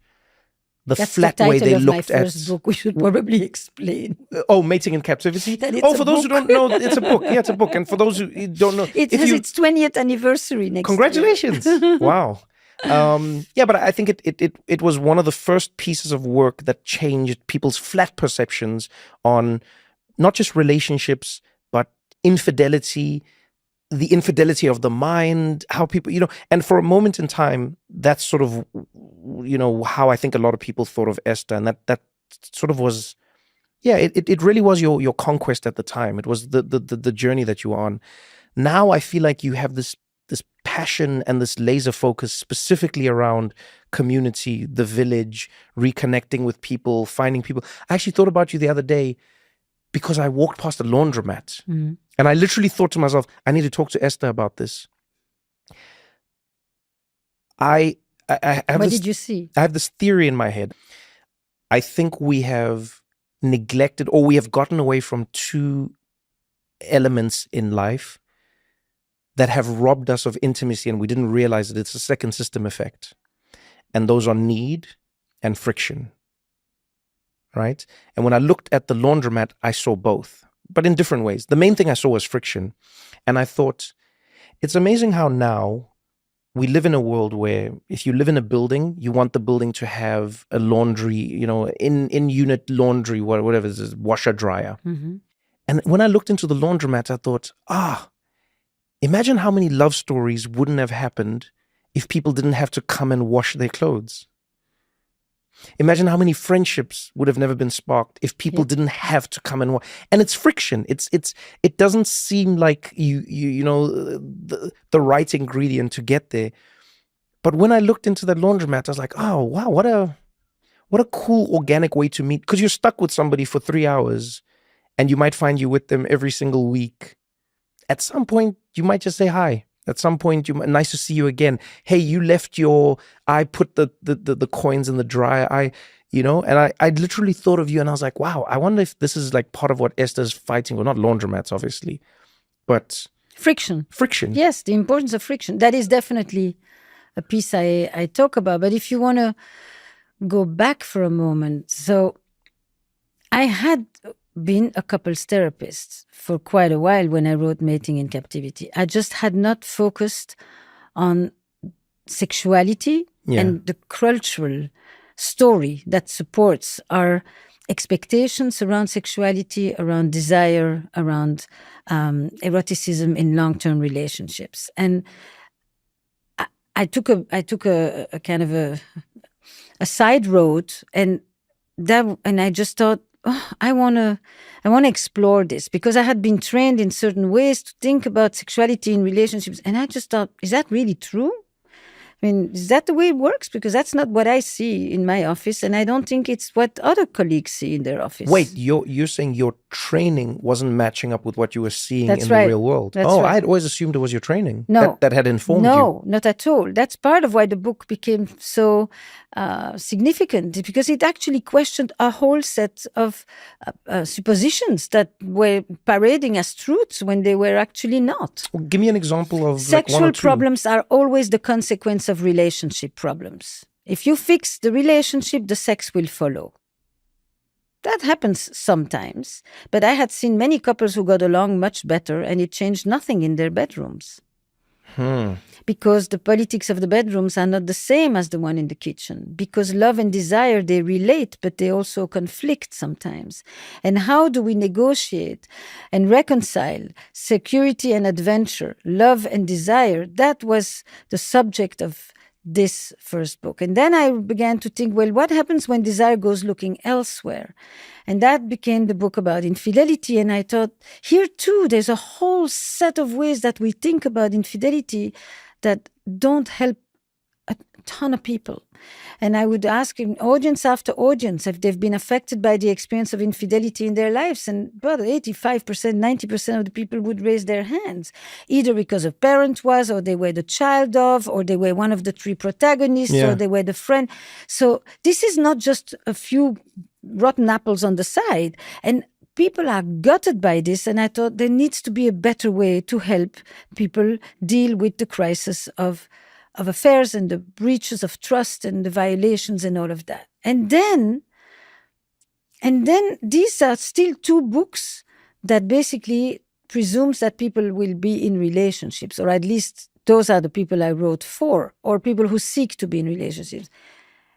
That's flat the way they title of looked my at. first book. We should probably explain. Oh, Mating in Captivity? That it's Oh, a for those who book. don't know, it's a book. Yeah, it's a book. And for those who don't know, It has its 20th anniversary next congratulations. year. Wow. Yeah, but I think it was one of the first pieces of work that changed people's flat perceptions on not just relationships, but infidelity, the infidelity of the mind, how people, and for a moment in time, that's sort of, how I think a lot of people thought of Esther. And that sort of was, yeah, it really was your conquest at the time. It was the journey that you were on. Now I feel like you have this passion and this laser focus specifically around community, the village, reconnecting with people, finding people. I actually thought about you the other day because I walked past a laundromat and I literally thought to myself, I need to talk to Esther about this. I have What did you see? I have this theory in my head. I think we have neglected or we have gotten away from two elements in life that have robbed us of intimacy and we didn't realize that it's a second system effect. And those are need and friction, right? And when I looked at the laundromat, I saw both, but in different ways. The main thing I saw was friction. And I thought, it's amazing how now we live in a world where if you live in a building, you want the building to have a laundry, in-unit laundry, whatever it is, washer, dryer. Mm-hmm. And when I looked into the laundromat, I thought, imagine how many love stories wouldn't have happened if people didn't have to come and wash their clothes. Imagine how many friendships would have never been sparked if people didn't have to come and wash. And it's friction. It doesn't seem like the right ingredient to get there. But when I looked into that laundromat, I was like, oh wow, what a cool organic way to meet. Because you're stuck with somebody for 3 hours, and you might find you with them every single week. At some point, you might just say hi. At some point, nice to see you again. Hey, you left I put the coins in the dryer. And I literally thought of you and I was like, wow, I wonder if this is like part of what Esther's fighting, or not laundromats, obviously, but Friction. Friction. Yes, the importance of friction. That is definitely a piece I talk about. But if you want to go back for a moment, so I had been a couples therapist for quite a while when I wrote Mating in Captivity. I just had not focused on sexuality and the cultural story that supports our expectations around sexuality, around desire, around eroticism in long-term relationships. And I took a kind of a side road, and I just thought, I want to explore this, because I had been trained in certain ways to think about sexuality in relationships. And I just thought, is that really true? I mean, is that the way it works? Because that's not what I see in my office, and I don't think it's what other colleagues see in their office. Wait, you're saying your training wasn't matching up with what you were seeing That's in right. the real world? That's right. right. I'd always assumed it was your training No. that had informed you. No, not at all. That's part of why the book became so significant, because it actually questioned a whole set of suppositions that were parading as truths when they were actually not. Well, give me an example of Sexual one or two. problems are always the consequence of relationship problems. If you fix the relationship, the sex will follow. That happens sometimes, but I had seen many couples who got along much better, and it changed nothing in their bedrooms. Because the politics of the bedrooms are not the same as the one in the kitchen. Because love and desire, they relate, but they also conflict sometimes. And how do we negotiate and reconcile security and adventure, love and desire? That was the subject of this first book. And then I began to think, well, what happens when desire goes looking elsewhere? And that became the book about infidelity. And I thought, here too, there's a whole set of ways that we think about infidelity that don't help ton of people. And I would ask audience after audience if they've been affected by the experience of infidelity in their lives. And brother, 85%, 90% of the people would raise their hands, either because a parent was, or they were the child of, or they were one of the 3 protagonists, or they were the friend. So this is not just a few rotten apples on the side. And people are gutted by this, and I thought there needs to be a better way to help people deal with the crisis of affairs and the breaches of trust and the violations and all of that. And then these are still 2 books that basically presumes that people will be in relationships, or at least those are the people I wrote for, or people who seek to be in relationships.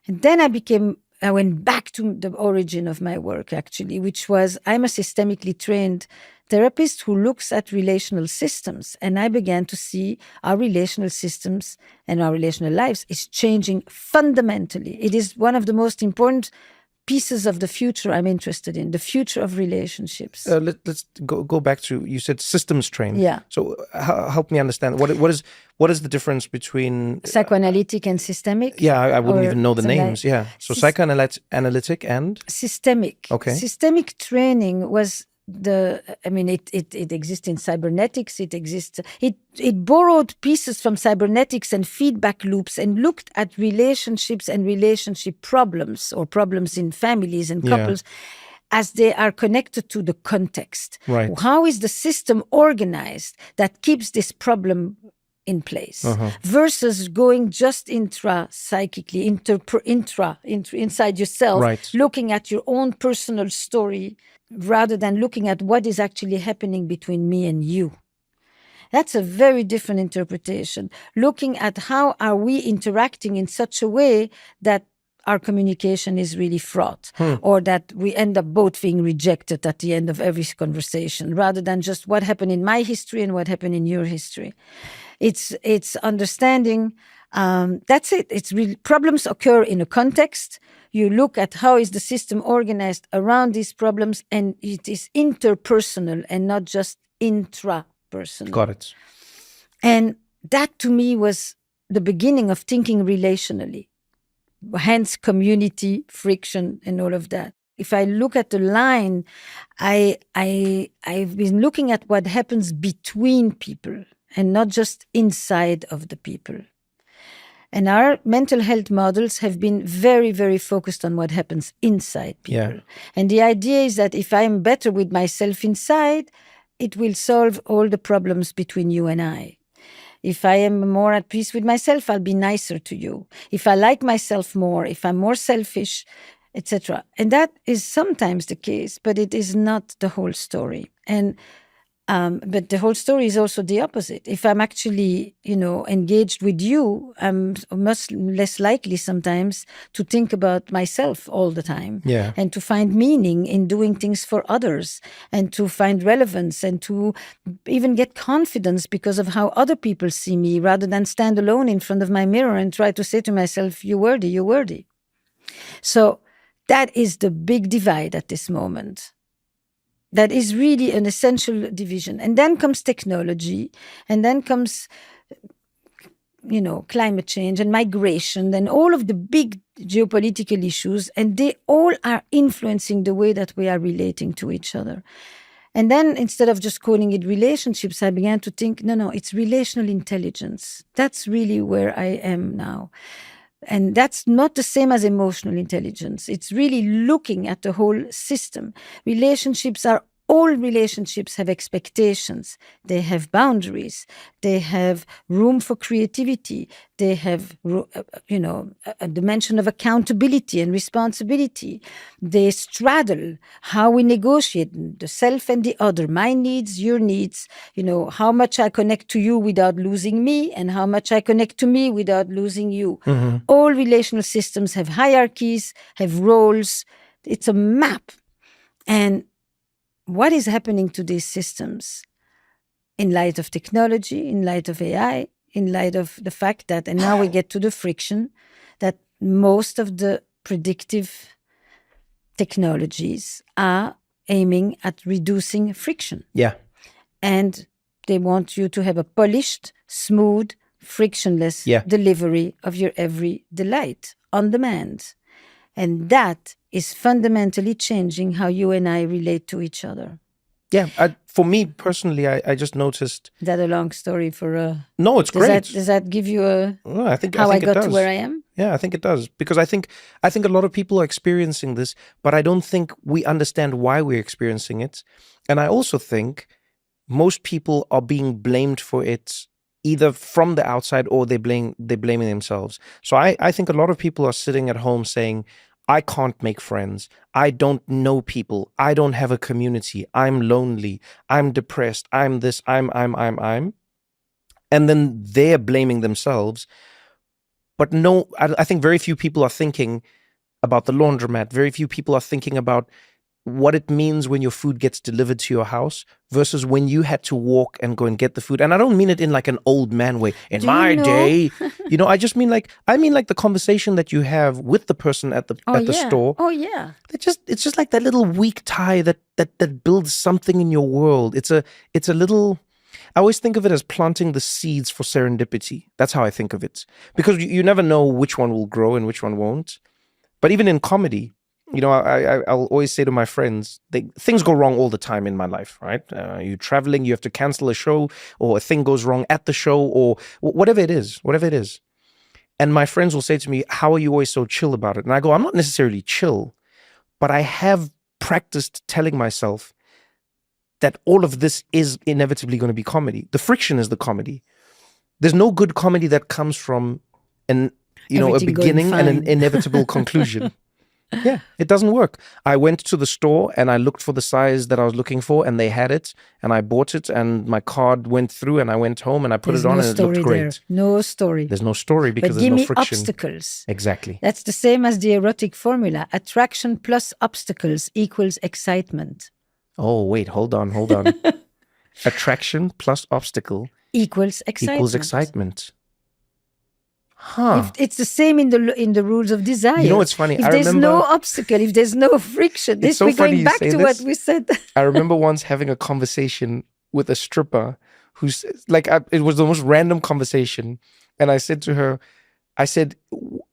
And then I went back to the origin of my work, actually, which was I'm a systemically trained therapist who looks at relational systems. And I began to see our relational systems and our relational lives is changing fundamentally. It is one of the most important pieces of the future I'm interested in, the future of relationships. Let's go back to, you said systems trained. Yeah. So help me understand, what is the difference between... Psychoanalytic and systemic? Yeah, I wouldn't even know the names. Yeah. So psychoanalytic and? Systemic. Okay. Systemic training was it exists in cybernetics. It borrowed pieces from cybernetics and feedback loops and looked at relationships and relationship problems, or problems in families and couples, as they are connected to the context. Right. How is the system organized that keeps this problem in place, versus going just intra-psychically, inside yourself, looking at your own personal story, rather than looking at what is actually happening between me and you. That's a very different interpretation. Looking at how are we interacting in such a way that our communication is really fraught, or that we end up both being rejected at the end of every conversation, rather than just what happened in my history and what happened in your history. It's understanding, that's it. It's really, problems occur in a context. You look at how is the system organized around these problems, and it is interpersonal and not just intrapersonal. Got it. And that to me was the beginning of thinking relationally, hence community, friction, and all of that. If I look at the line, I've been looking at what happens between people and not just inside of the people. And our mental health models have been very, very focused on what happens inside people. Yeah. And the idea is that if I'm better with myself inside, it will solve all the problems between you and I. If I am more at peace with myself, I'll be nicer to you. If I like myself more, if I'm more selfish, etc. And that is sometimes the case, but it is not the whole story. And but the whole story is also the opposite. If I'm actually, engaged with you, I'm much less likely sometimes to think about myself all the time. Yeah. And to find meaning in doing things for others, and to find relevance, and to even get confidence because of how other people see me, rather than stand alone in front of my mirror and try to say to myself, you're worthy, you're worthy. So that is the big divide at this moment. That is really an essential division. And then comes technology, and then comes, climate change and migration and all of the big geopolitical issues, and they all are influencing the way that we are relating to each other. And then instead of just calling it relationships, I began to think, no, it's relational intelligence. That's really where I am now. And that's not the same as emotional intelligence. It's really looking at the whole system. All relationships have expectations. They have boundaries. They have room for creativity. They have, a dimension of accountability and responsibility. They straddle how we negotiate the self and the other, my needs, your needs, how much I connect to you without losing me, and how much I connect to me without losing you. Mm-hmm. All relational systems have hierarchies, have roles. It's a map. And what is happening to these systems in light of technology, in light of AI, in light of the fact that, and now we get to the friction, that most of the predictive technologies are aiming at reducing friction. Yeah. And they want you to have a polished, smooth, frictionless Yeah. delivery of your every delight on demand. And that is fundamentally changing how you and I relate to each other. Yeah. For me personally, I just noticed. Is that a long story for a... No, it's great. Does that give you a... Well, I think how I it got does. to where I am? Yeah, I think it does. Because I think a lot of people are experiencing this, but I don't think we understand why we're experiencing it. And I also think most people are being blamed for it either from the outside or they're blaming themselves. So I think a lot of people are sitting at home saying, I can't make friends. I don't know people. I don't have a community. I'm lonely. I'm depressed. I'm this. I'm. And then they're blaming themselves. But no, I think very few people are thinking about the laundromat. Very few people are thinking about what it means when your food gets delivered to your house versus when you had to walk and go and get the food. And I don't mean it in like an old man way. In my day, I just mean like the conversation that you have with the person at the store. Oh yeah. It's just like that little weak tie that builds something in your world. It's a little. I always think of it as planting the seeds for serendipity. That's how I think of it. Because you never know which one will grow and which one won't. But even in comedy, I'll always say to my friends, things go wrong all the time in my life, right? You're traveling, you have to cancel a show, or a thing goes wrong at the show, or whatever it is. And my friends will say to me, how are you always so chill about it? And I go, I'm not necessarily chill, but I have practiced telling myself that all of this is inevitably going to be comedy. The friction is the comedy. There's no good comedy that comes from a beginning and an inevitable conclusion. Yeah, it doesn't work. I went to the store and I looked for the size that I was looking for and they had it and I bought it and my card went through and I went home and I put it on and it looked great. There. No story. There's no story because there's no friction. But give me obstacles. Exactly. That's the same as the erotic formula. Attraction plus obstacles equals excitement. Oh, wait, hold on. Attraction plus obstacle equals excitement. Huh. It's the same in the rules of desire. You know what's funny? If there's no obstacle, if there's no friction, we're going back to what we said. I remember once having a conversation with a stripper who's like, it was the most random conversation. And I said to her,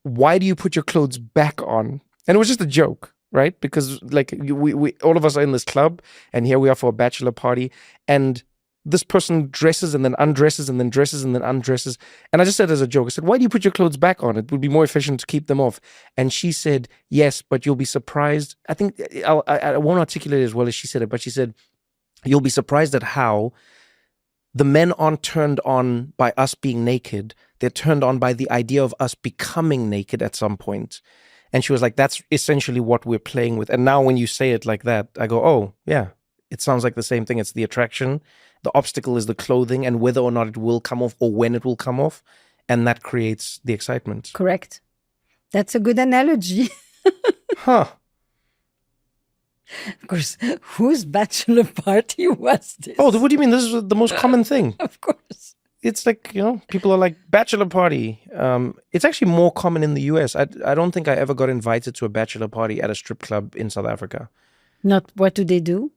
why do you put your clothes back on? And it was just a joke, right? Because like we all of us are in this club and here we are for a bachelor party and this person dresses and then undresses and then dresses and then undresses. And I just said as a joke, I said, why do you put your clothes back on? It would be more efficient to keep them off. And she said, yes, but you'll be surprised. I think I won't articulate it as well as she said it, but she said, you'll be surprised at how the men aren't turned on by us being naked. They're turned on by the idea of us becoming naked at some point. And she was like, that's essentially what we're playing with. And now when you say it like that, I go, oh, yeah, it sounds like the same thing. It's the attraction. The obstacle is the clothing and whether or not it will come off or when it will come off. And that creates the excitement. Correct. That's a good analogy. Huh. Of course, whose bachelor party was this? Oh, what do you mean? This is the most common thing. Of course. It's like, people are like, bachelor party. It's actually more common in the US. I don't think I ever got invited to a bachelor party at a strip club in South Africa. Not what do they do?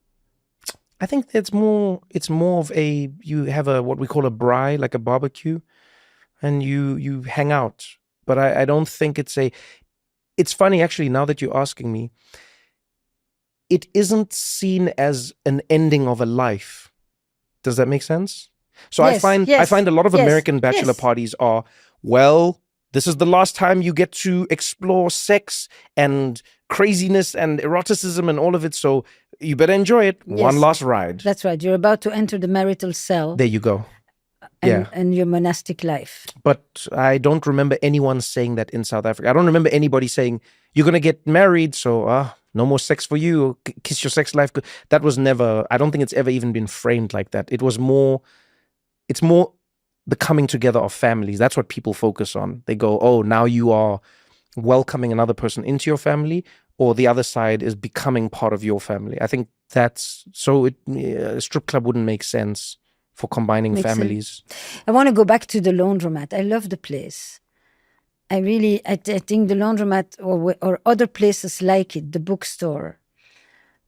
I think it's more of you have what we call a braai, like a barbecue, and you hang out. But I don't think it's funny actually, now that you're asking me, it isn't seen as an ending of a life. Does that make sense? So yes, I find a lot of American bachelor parties are, well, this is the last time you get to explore sex and craziness and eroticism and all of it. So you better enjoy it. Yes. One last ride. That's right. You're about to enter the marital cell. There you go. And your monastic life. But I don't remember anyone saying that in South Africa. I don't remember anybody saying, you're going to get married, so no more sex for you. Kiss your sex life. That was never, I don't think it's ever even been framed like that. It's more the coming together of families. That's what people focus on. They go, oh, now you are welcoming another person into your family, or the other side is becoming part of your family. I think that's, so a strip club wouldn't make sense for combining families. I want to go back to the laundromat. I love the place. I think the laundromat or other places like it, the bookstore,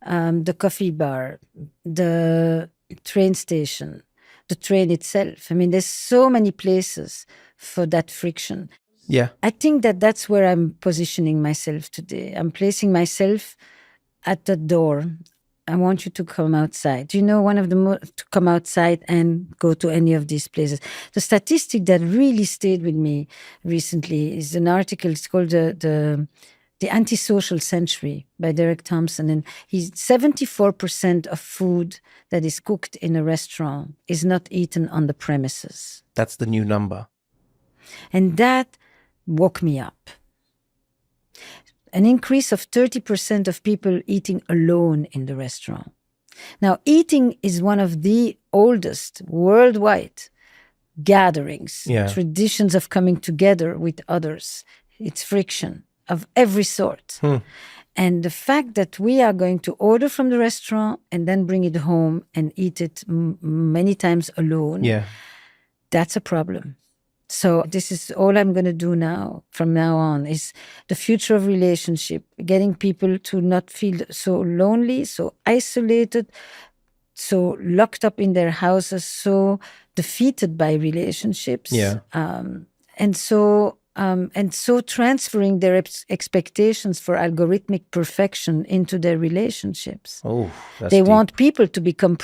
the coffee bar, the train station, the train itself. I mean, there's so many places for that friction. Yeah. I think that that's where I'm positioning myself today. I'm placing myself at the door. I want you to come outside. You know, one of the to come outside and go to any of these places. The statistic that really stayed with me recently is an article. It's called the Antisocial Century by Derek Thompson. And 74% of food that is cooked in a restaurant is not eaten on the premises. That's the new number. And that woke me up. An increase of 30% of people eating alone in the restaurant. Now, eating is one of the oldest worldwide gatherings, traditions of coming together with others. It's friction of every sort. And the fact that we are going to order from the restaurant and then bring it home and eat it many times alone, that's a problem. So this is all I'm going to do now, from now on, is the future of relationship, getting people to not feel so lonely, so isolated, so locked up in their houses, so defeated by relationships. And so transferring their expectations for algorithmic perfection into their relationships. They want people to become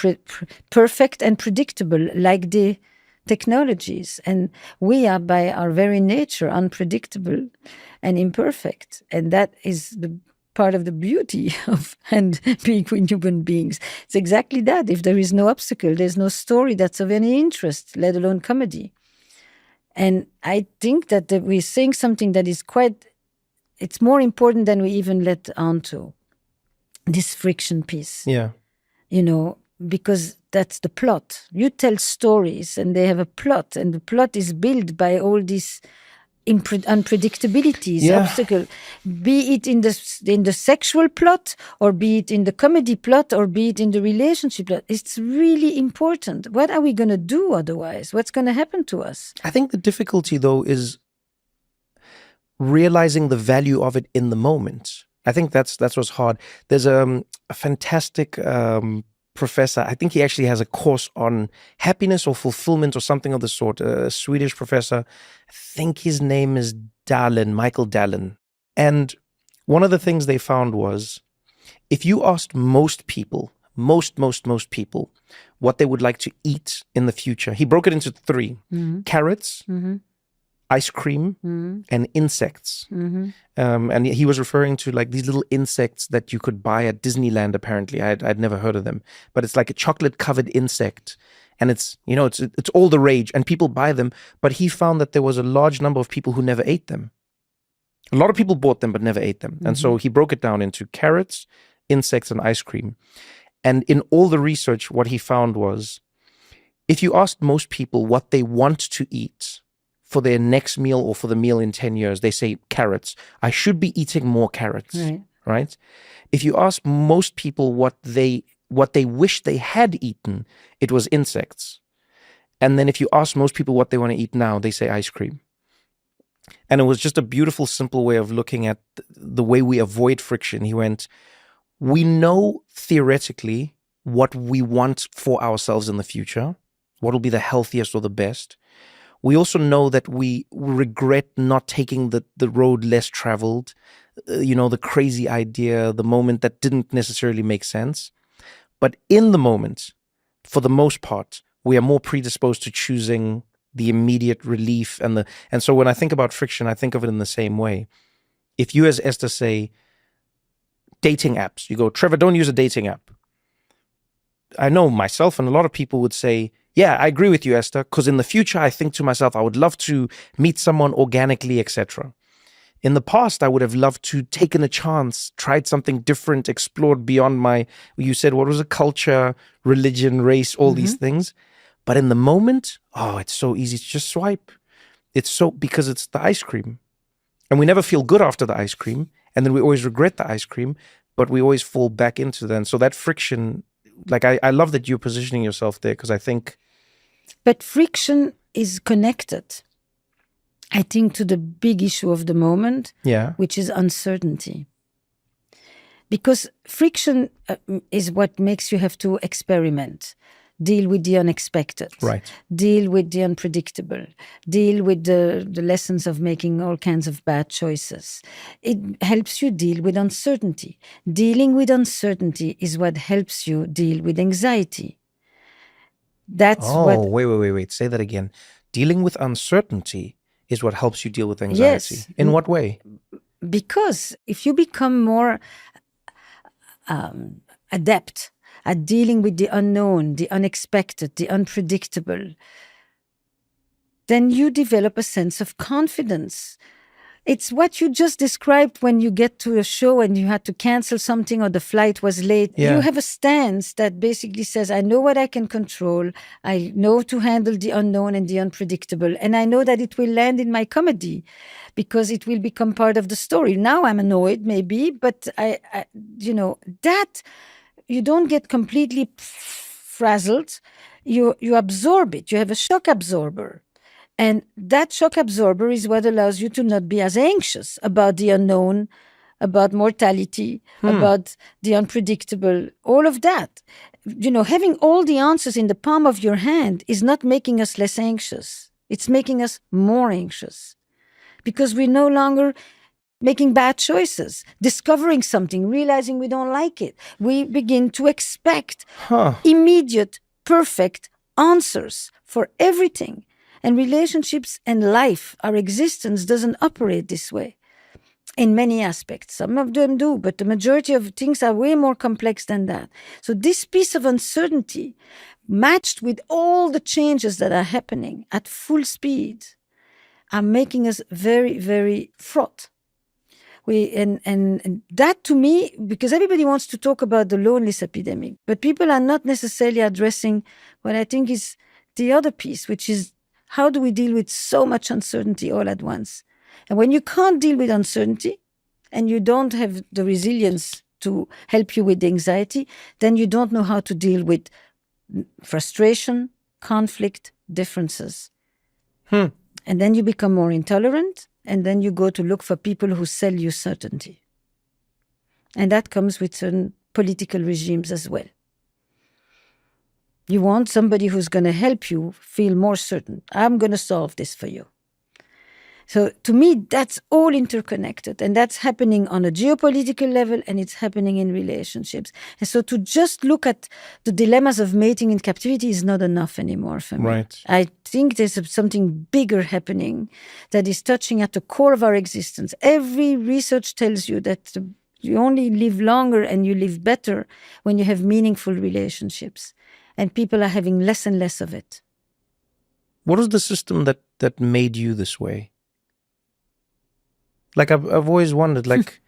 perfect and predictable, like the technologies. And we are, by our very nature, unpredictable and imperfect. And that is the part of the beauty of being with human beings. It's exactly that. If there is no obstacle, there's no story that's of any interest, let alone comedy. And I think that we're saying something that is it's more important than we even let on to. This friction piece. You know, because that's the plot. You tell stories and they have a plot, and the plot is built by all these unpredictabilities, obstacles, be it in the sexual plot, or be it in the comedy plot, or be it in the relationship plot. It's really important. What are we going to do otherwise? What's going to happen to us? I think the difficulty, though, is realizing the value of it in the moment. I think that's what's hard. There's a fantastic professor. I think he actually has a course on happiness or fulfillment or something of the sort. A Swedish professor. I think his name is Michael Dallin. And one of the things they found was, if you asked most people, most people, what they would like to eat in the future, he broke it into 3: carrots, ice cream, and insects. And he was referring to like these little insects that you could buy at Disneyland. Apparently, I'd never heard of them, but it's like a chocolate-covered insect, and it's all the rage, and people buy them. But he found that there was a large number of people who never ate them. A lot of people bought them but never ate them, and so he broke it down into carrots, insects, and ice cream. And in all the research, what he found was, if you asked most people what they want to eat for their next meal or for the meal in 10 years, they say carrots. I should be eating more carrots, right? If you ask most people what they wish they had eaten, it was insects. And then if you ask most people what they want to eat now, they say ice cream. And it was just a beautiful, simple way of looking at the way we avoid friction. He went, we know theoretically what we want for ourselves in the future, what will be the healthiest or the best. We also know that we regret not taking the road less traveled, the crazy idea, the moment that didn't necessarily make sense. But in the moment, for the most part, we are more predisposed to choosing the immediate relief. And so when I think about friction, I think of it in the same way. If you, as Esther, say dating apps, you go, Trevor, don't use a dating app. I know myself and a lot of people would say, yeah, I agree with you, Esther, because in the future, I think to myself, I would love to meet someone organically, etc. In the past, I would have loved to taken a chance, tried something different, explored beyond you said, what was it, culture, religion, race, all these things. But in the moment, it's so easy to just swipe. Because it's the ice cream. And we never feel good after the ice cream. And then we always regret the ice cream, but we always fall back into that. And so that friction, like I love that you're positioning yourself there, because I think. But friction is connected, I think, to the big issue of the moment, which is uncertainty. Because friction is what makes you have to experiment. deal with the unexpected, Right. deal with the unpredictable, deal with the lessons of making all kinds of bad choices. It helps you deal with uncertainty. Dealing with uncertainty is what helps you deal with anxiety. That's what. Wait. Say that again. Dealing with uncertainty is what helps you deal with anxiety. Yes. In what way? Because if you become more adept at dealing with the unknown, the unexpected, the unpredictable, then you develop a sense of confidence. It's what you just described when you get to a show and you had to cancel something or the flight was late. Yeah. You have a stance that basically says, I know what I can control. I know to handle the unknown and the unpredictable. And I know that it will land in my comedy because it will become part of the story. Now I'm annoyed, maybe, but I that you don't get completely frazzled. You absorb it. You have a shock absorber. And that shock absorber is what allows you to not be as anxious about the unknown, about mortality, about the unpredictable, all of that. Having all the answers in the palm of your hand is not making us less anxious. It's making us more anxious because we're no longer making bad choices, discovering something, realizing we don't like it. We begin to expect immediate, perfect answers for everything. And relationships and life, our existence doesn't operate this way in many aspects. Some of them do, but the majority of things are way more complex than that. So this piece of uncertainty, matched with all the changes that are happening at full speed, are making us very, very fraught. And that to me, because everybody wants to talk about the loneliness epidemic, but people are not necessarily addressing what I think is the other piece, which is how do we deal with so much uncertainty all at once? And when you can't deal with uncertainty and you don't have the resilience to help you with the anxiety, then you don't know how to deal with frustration, conflict, differences. And then you become more intolerant, and then you go to look for people who sell you certainty. And that comes with certain political regimes as well. You want somebody who's going to help you feel more certain. I'm going to solve this for you. So to me, that's all interconnected. And that's happening on a geopolitical level, and it's happening in relationships. And so to just look at the dilemmas of mating in captivity is not enough anymore for me. Right. I think there's something bigger happening that is touching at the core of our existence. Every research tells you that you only live longer and you live better when you have meaningful relationships. And people are having less and less of it. What was the system that made you this way? Like I've always wondered, like,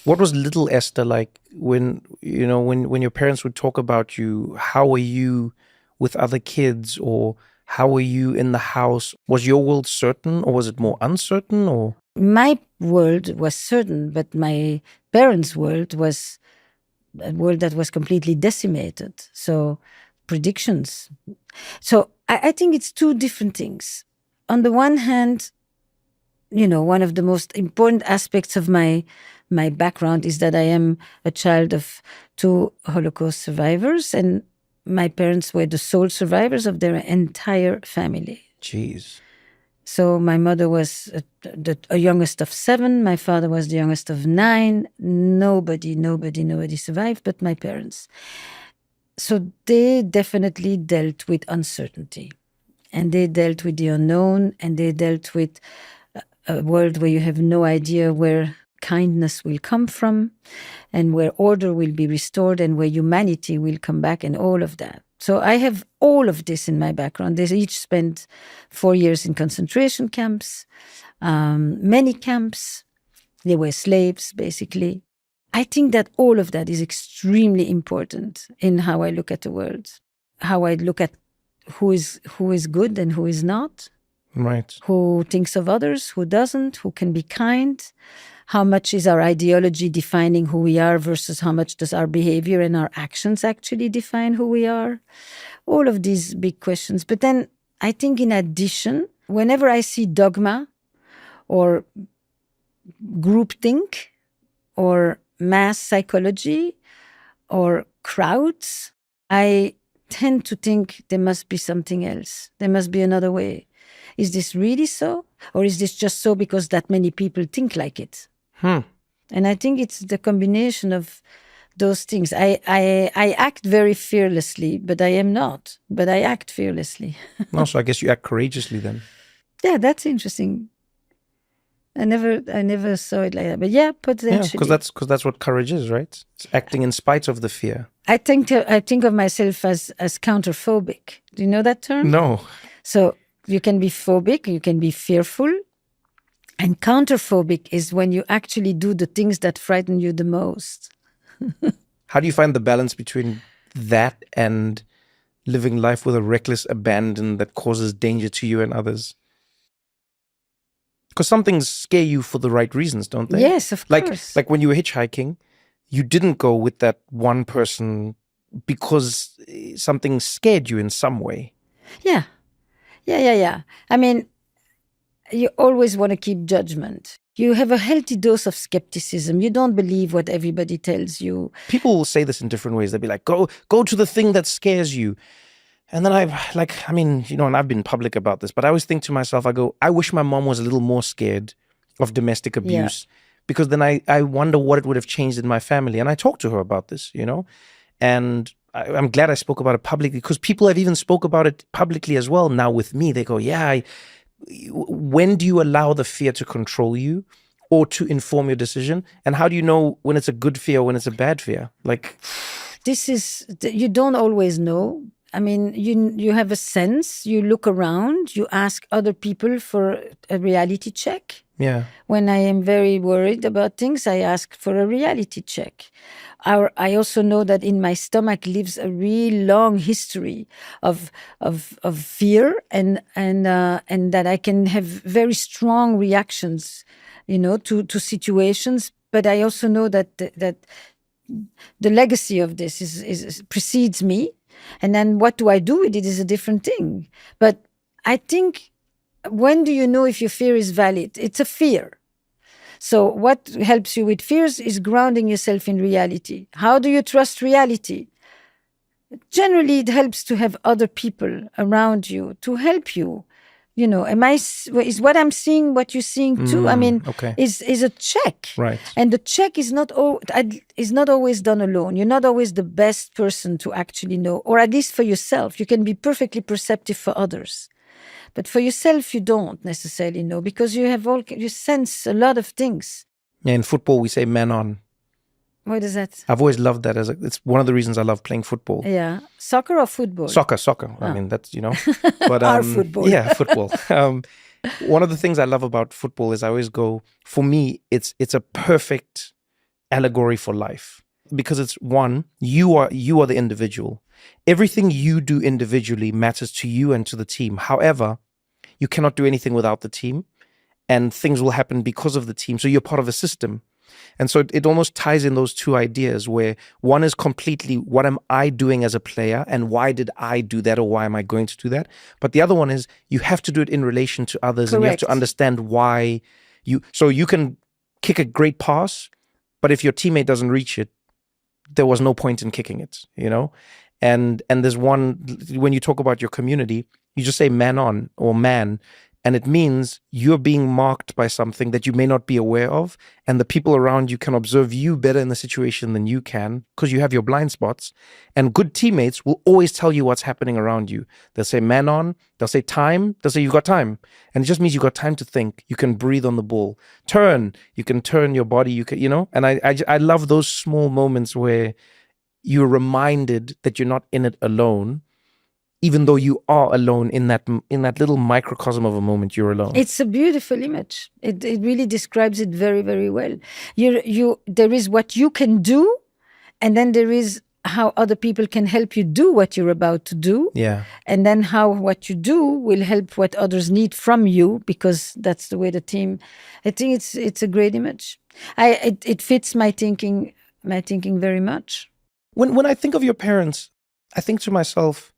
what was little Esther like when your parents would talk about you? How were you with other kids, or how were you in the house? Was your world certain, or was it more uncertain? Or my world was certain, but my parents' world was a world that was completely decimated. So predictions. So I think it's two different things. On the one hand, one of the most important aspects of my background is that I am a child of two Holocaust survivors, and my parents were the sole survivors of their entire family. Jeez. So my mother was a youngest of 7. My father was the youngest of 9. Nobody survived but my parents. So they definitely dealt with uncertainty, and they dealt with the unknown, and they dealt with a world where you have no idea where kindness will come from, and where order will be restored, and where humanity will come back, and all of that. So I have all of this in my background. They each spent 4 years in concentration camps, many camps. They were slaves, basically. I think that all of that is extremely important in how I look at the world, how I look at who is good and who is not. Right. Who thinks of others, who doesn't, who can be kind. How much is our ideology defining who we are versus how much does our behavior and our actions actually define who we are? All of these big questions. But then I think in addition, whenever I see dogma or groupthink or mass psychology or crowds, I tend to think there must be something else. There must be another way. Is this really so? Or is this just so because that many people think like it? And I think it's the combination of those things. I act very fearlessly, but I am not. But I act fearlessly. No, so I guess you act courageously then. Yeah, that's interesting. I never saw it like that. But yeah, potentially. Yeah, because that's what courage is, right? It's acting in spite of the fear. I think of myself as counterphobic. Do you know that term? No. So you can be phobic, you can be fearful. And counterphobic is when you actually do the things that frighten you the most. How do you find the balance between that and living life with a reckless abandon that causes danger to you and others? Because some things scare you for the right reasons, don't they? Yes, of course. Like when you were hitchhiking, you didn't go with that one person because something scared you in some way. Yeah. I mean, you always want to keep judgment. You have a healthy dose of skepticism. You don't believe what everybody tells you. People will say this in different ways. They'll be like, go to the thing that scares you. And then and I've been public about this, but I always think to myself, I wish my mom was a little more scared of domestic abuse, because then I wonder what it would have changed in my family. And I talked to her about this, and I'm glad I spoke about it publicly, because people have even spoke about it publicly as well now with me. They go, when do you allow the fear to control you or to inform your decision? And how do you know when it's a good fear or when it's a bad fear? Like, you don't always know. I mean, you have a sense, you look around, you ask other people for a reality check. Yeah. When I am very worried about things, I ask for a reality check. I also know that in my stomach lives a real long history of fear, and that I can have very strong reactions, to situations. But I also know that the legacy of this is precedes me. And then what do I do with it is a different thing. But I think, when do you know if your fear is valid? It's a fear. So what helps you with fears is grounding yourself in reality. How do you trust reality? Generally, it helps to have other people around you to help you. Is what I'm seeing what you're seeing too? Okay. Is a check, right? And the check is not always done alone. You're not always the best person to actually know, or at least for yourself. You can be perfectly perceptive for others, but for yourself, you don't necessarily know, because you sense a lot of things. Yeah, in football we say "man on." What is that? I've always loved that it's one of the reasons I love playing football. Yeah, soccer or football? Soccer. Oh. I mean, that's but our football. Yeah, football. One of the things I love about football is I always go, for me, it's a perfect allegory for life, because it's one, you are the individual. Everything you do individually matters to you and to the team. However, you cannot do anything without the team, and things will happen because of the team. So you're part of a system. And so it almost ties in those two ideas, where one is completely, what am I doing as a player, and why did I do that, or why am I going to do that? But the other one is, you have to do it in relation to others. Correct. And you have to understand why so you can kick a great pass, but if your teammate doesn't reach it, there was no point in kicking it, And there's one, when you talk about your community, you just say "man on" or "man," and it means you're being marked by something that you may not be aware of, and the people around you can observe you better in the situation than you can, because you have your blind spots. And good teammates will always tell you what's happening around you. They'll say "man on," they'll say "time," they'll say "you've got time," and it just means you've got time to think. You can breathe on the ball. Turn, you can turn your body. You can, And I love those small moments where you're reminded that you're not in it alone, even though you are alone in that little microcosm of a moment. You're alone. It's a beautiful image. It really describes it very, very well. There is what you can do, and then there is how other people can help you do what you're about to do. Yeah. And then how what you do will help what others need from you, because that's the way the team. I think it's a great image. It fits my thinking very much. When I think of your parents, I think to myself,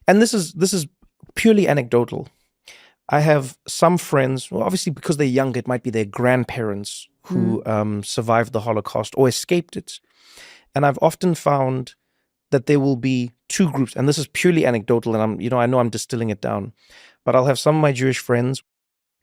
and this is purely anecdotal. I have some friends, well, obviously because they're young, it might be their grandparents who survived the Holocaust or escaped it. And I've often found that there will be two groups, and this is purely anecdotal, and I know I'm distilling it down, but I'll have some of my Jewish friends,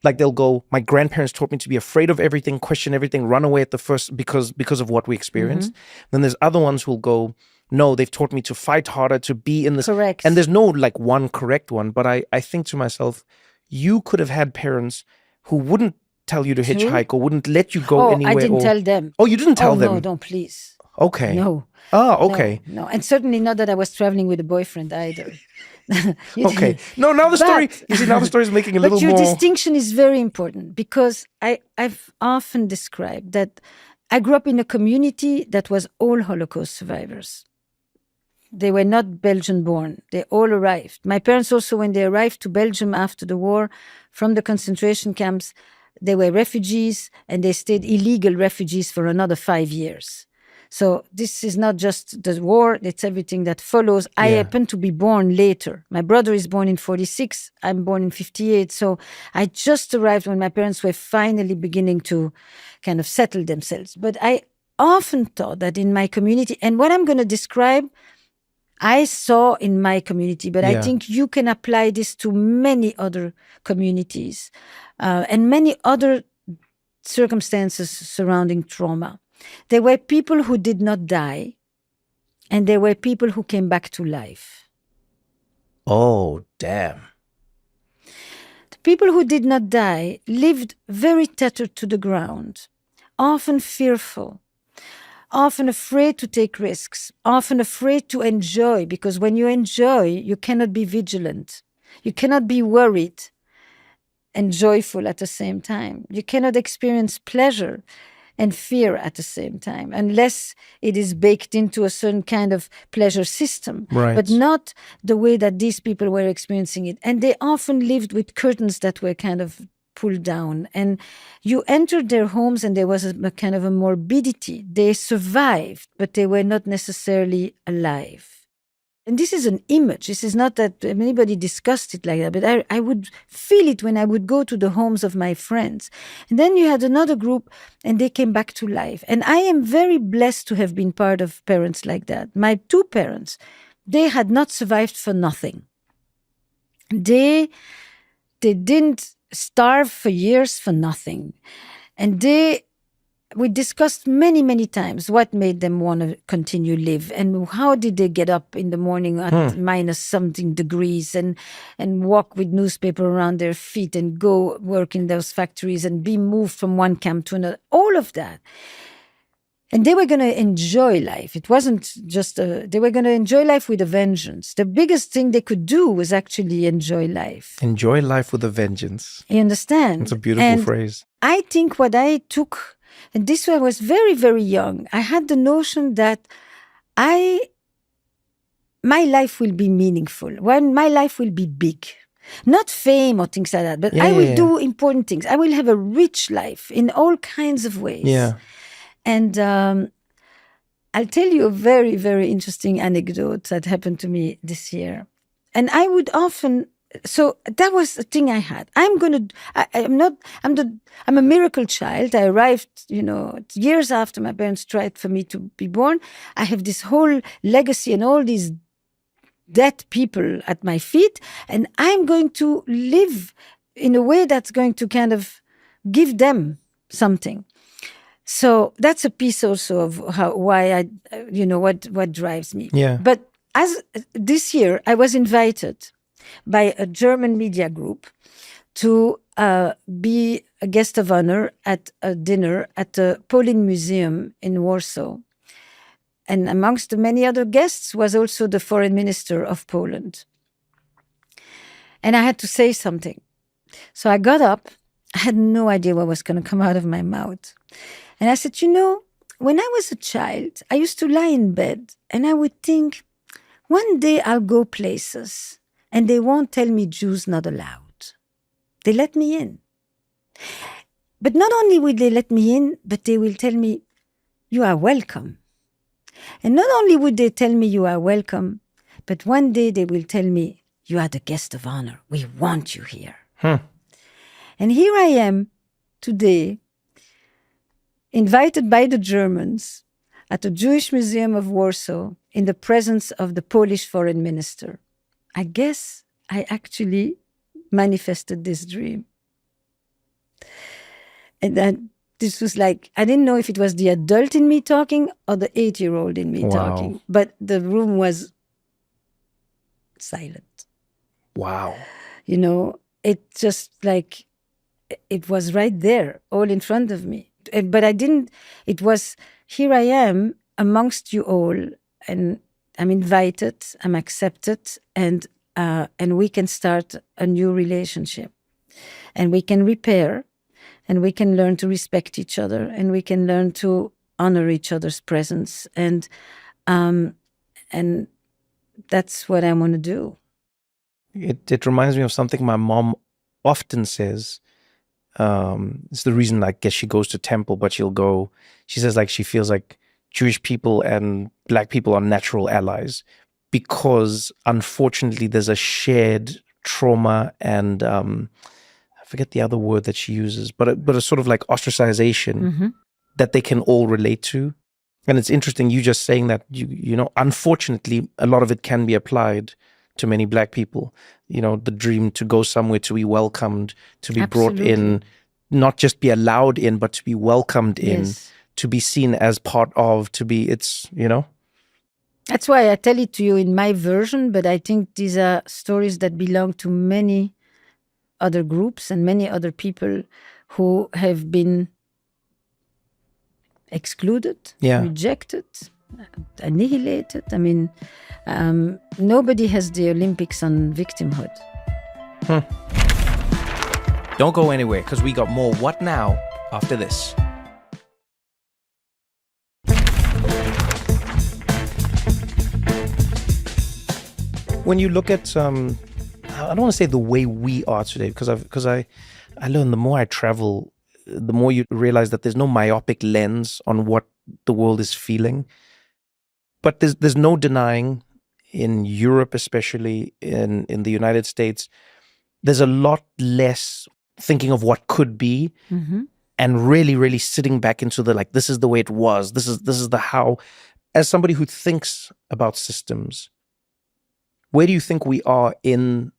like they'll go, my grandparents taught me to be afraid of everything, question everything, run away at the first because of what we experienced. Then there's other ones who'll go, no, they've taught me to fight harder, to be in this. Correct. And there's no like one correct one, but I think to myself, you could have had parents who wouldn't tell you to hitchhike or wouldn't let you go anywhere. I didn't tell them. Oh, you didn't tell them? No, don't, please. Okay. No. Oh, okay. No, and certainly not that I was traveling with a boyfriend either. Okay. No, now the story is making a little more. But your distinction is very important, because I've often described that I grew up in a community that was all Holocaust survivors. They were not Belgian born. They all arrived. My parents also, when they arrived to Belgium after the war from the concentration camps, they were refugees, and they stayed illegal refugees for another 5 years. So this is not just the war, it's everything that follows. I happen to be born later. My brother is born in 46, I'm born in 58. So I just arrived when my parents were finally beginning to kind of settle themselves. But I often thought that in my community, and what I'm going to describe, I saw in my community, but I think you can apply this to many other communities and many other circumstances surrounding trauma. There were people who did not die, and there were people who came back to life. Oh, damn. The people who did not die lived very tethered to the ground, often fearful, often afraid to take risks, often afraid to enjoy, because when you enjoy, you cannot be vigilant. You cannot be worried and joyful at the same time. You cannot experience pleasure and fear at the same time, unless it is baked into a certain kind of pleasure system, but not the way that these people were experiencing it. And they often lived with curtains that were kind of pulled down. And you entered their homes and there was a kind of a morbidity. They survived, but they were not necessarily alive. And this is an image. This is not that anybody discussed it like that, but I would feel it when I would go to the homes of my friends. And then you had another group and they came back to life. And I am very blessed to have been part of parents like that. My two parents, they had not survived for nothing. They didn't starve for years for nothing. And we discussed many, many times what made them want to continue live and how did they get up in the morning at minus something degrees and walk with newspaper around their feet and go work in those factories and be moved from one camp to another, all of that. And they were going to enjoy life. It wasn't just they were going to enjoy life with a vengeance. The biggest thing they could do was actually enjoy life. Enjoy life with a vengeance. You understand? It's a beautiful phrase. I think what I took, and this I was very, very young, I had the notion that my life will be meaningful. My life will be big. Not fame or things like that, but I will do important things. I will have a rich life in all kinds of ways. Yeah. And I'll tell you a very, very interesting anecdote that happened to me this year. And I would often, so that was the thing I had. I'm a miracle child. I arrived, years after my parents tried for me to be born. I have this whole legacy and all these dead people at my feet. And I'm going to live in a way that's going to kind of give them something. So that's a piece also of what drives me. Yeah. But as this year, I was invited by a German media group to be a guest of honor at a dinner at the Polin Museum in Warsaw. And amongst the many other guests was also the foreign minister of Poland. And I had to say something. So I got up. I had no idea what was going to come out of my mouth. And I said, when I was a child, I used to lie in bed and I would think, one day I'll go places and they won't tell me Jews not allowed. They let me in. But not only will they let me in, but they will tell me, you are welcome. And not only would they tell me you are welcome, but one day they will tell me, you are the guest of honor. We want you here. And here I am today, invited by the Germans at the Jewish Museum of Warsaw in the presence of the Polish foreign minister. I guess I actually manifested this dream. And then this was like, I didn't know if it was the adult in me talking or the 8-year-old in me talking, but the room was silent. Wow. You know, it just like, it was right there, all in front of me. But I didn't, it was, here I am amongst you all, and I'm invited, I'm accepted, and we can start a new relationship. And we can repair, and we can learn to respect each other, and we can learn to honor each other's presence. And that's what I want to do. It reminds me of something my mom often says. It's the reason I guess she goes to temple, but she says like she feels like Jewish people and Black people are natural allies because unfortunately there's a shared trauma and I forget the other word that she uses, but a sort of like ostracization that they can all relate to. And it's interesting you just saying that, you know, unfortunately a lot of it can be applied to many Black people. You know, the dream to go somewhere, to be welcomed, to be brought in, not just be allowed in, but to be welcomed in, to be seen as part of, it's, you know. That's why I tell it to you in my version, but I think these are stories that belong to many other groups and many other people who have been excluded, rejected, annihilated. I mean, nobody has the Olympics on victimhood. Don't go anywhere, because we got more What Now after this. When you look at, I don't want to say the way we are today, because I learned the more I travel, the more you realize that there's no myopic lens on what the world is feeling. But there's no denying, in Europe especially, in the United States, there's a lot less thinking of what could be and really, really sitting back into the, like, this is the way it was. This is the how. As somebody who thinks about systems, where do you think we are in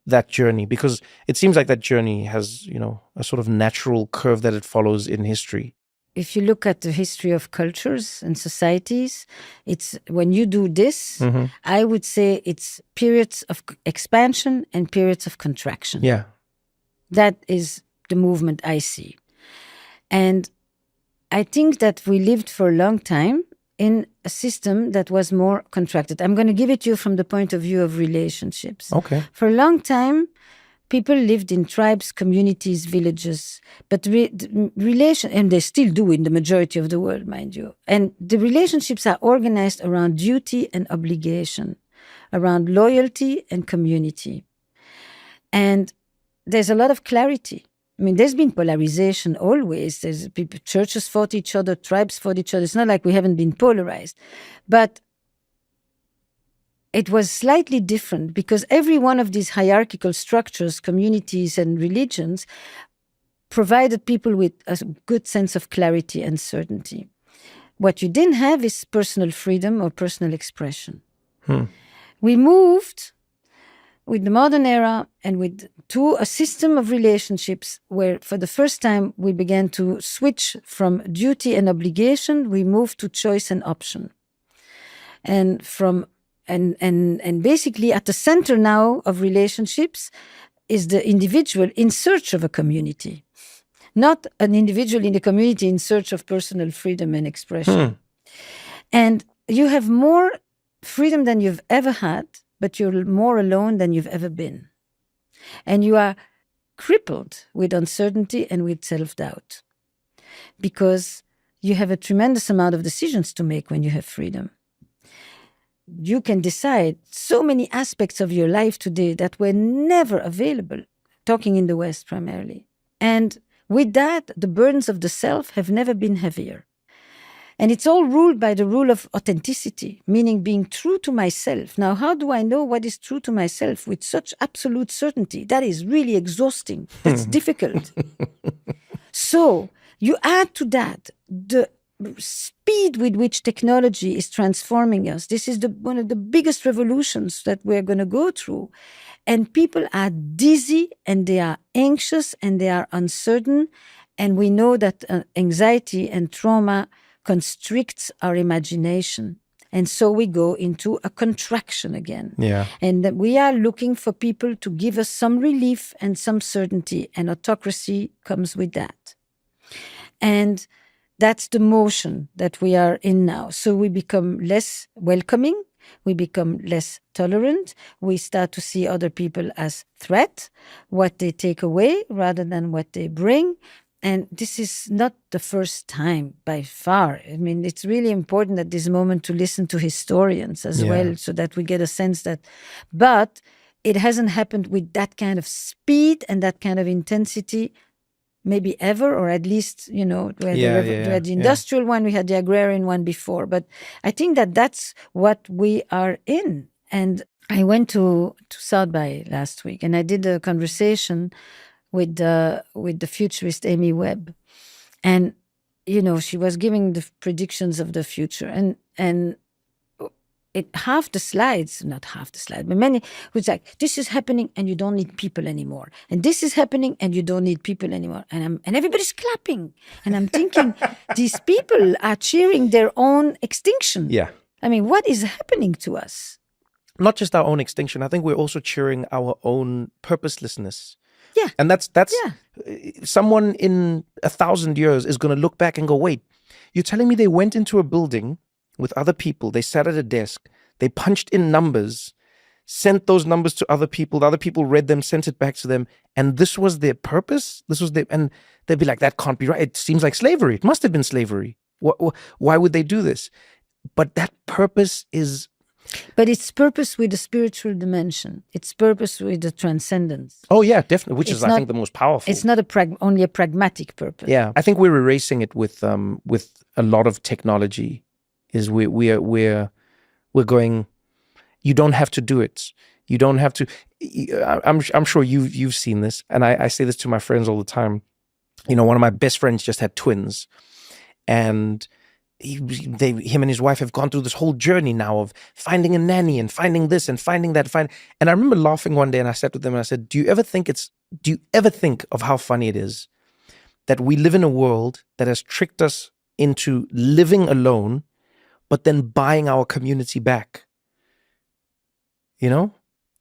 that journey? Because it seems like that journey has, you know, a sort of natural curve that it follows in history. If you look at the history of cultures and societies, it's when you do this, I would say it's periods of expansion and periods of contraction. Yeah. That is the movement I see. And I think that we lived for a long time in a system that was more contracted. I'm going to give it to you from the point of view of relationships. Okay. For a long time, people lived in tribes, communities, villages, but and they still do in the majority of the world, mind you. And the relationships are organized around duty and obligation, around loyalty and community. And there's a lot of clarity. I mean, there's been polarization always. There's people, churches fought each other, tribes fought each other. It's not like we haven't been polarized. But it was slightly different because every one of these hierarchical structures, communities and religions provided people with a good sense of clarity and certainty. What you didn't have is personal freedom or personal expression. We moved with the modern era and to a system of relationships where for the first time we began to switch from duty and obligation, we moved to choice and option. And basically at the center now of relationships is the individual in search of a community, not an individual in the community in search of personal freedom and expression. And you have more freedom than you've ever had, but you're more alone than you've ever been. And you are crippled with uncertainty and with self-doubt because you have a tremendous amount of decisions to make when you have freedom. You can decide so many aspects of your life today that were never available, talking in the West primarily. And with that, the burdens of the self have never been heavier. And it's all ruled by the rule of authenticity, meaning being true to myself. Now, how do I know what is true to myself with such absolute certainty? That is really exhausting. That's difficult. So you add to that the speed with which technology is transforming us. This is one of the biggest revolutions that we're going to go through. And people are dizzy and they are anxious and they are uncertain. And we know that anxiety and trauma constricts our imagination. And so we go into a contraction again. Yeah. And that we are looking for people to give us some relief and some certainty. And autocracy comes with that. And that's the motion that we are in now. So we become less welcoming. We become less tolerant. We start to see other people as threat, what they take away rather than what they bring. And this is not the first time by far. I mean, it's really important at this moment to listen to historians as well, so that we get a sense that, but it hasn't happened with that kind of speed and that kind of intensity maybe ever, or at least, we had the industrial one, we had the agrarian one before. But I think that that's what we are in. And I went to South by last week, and I did a conversation with the futurist Amy Webb. And, she was giving the predictions of the future. And half the slides, not half the slide, but many, was like, this is happening and you don't need people anymore. And this is happening and you don't need people anymore. And everybody's clapping. And I'm thinking, these people are cheering their own extinction. Yeah. I mean, what is happening to us? Not just our own extinction. I think we're also cheering our own purposelessness. Yeah. And that's someone in 1,000 years is going to look back and go, wait, you're telling me they went into a building with other people, they sat at a desk, they punched in numbers, sent those numbers to other people, the other people read them, sent it back to them, and this was their purpose? And they'd be like, that can't be right. It seems like slavery. It must have been slavery. Why would they do this? But that purpose is... But it's purpose with the spiritual dimension. It's purpose with the transcendence. Oh yeah, definitely, which is, I think, the most powerful. It's not only a pragmatic purpose. Yeah, I think we're erasing it with a lot of technology. Is we're going, you don't have to do it. You don't have to. I'm sure you've seen this, and I say this to my friends all the time. One of my best friends just had twins, and him and his wife have gone through this whole journey now of finding a nanny and finding this and finding that. And I remember laughing one day, and I sat with them and I said, do you ever think of how funny it is that we live in a world that has tricked us into living alone, but then buying our community back?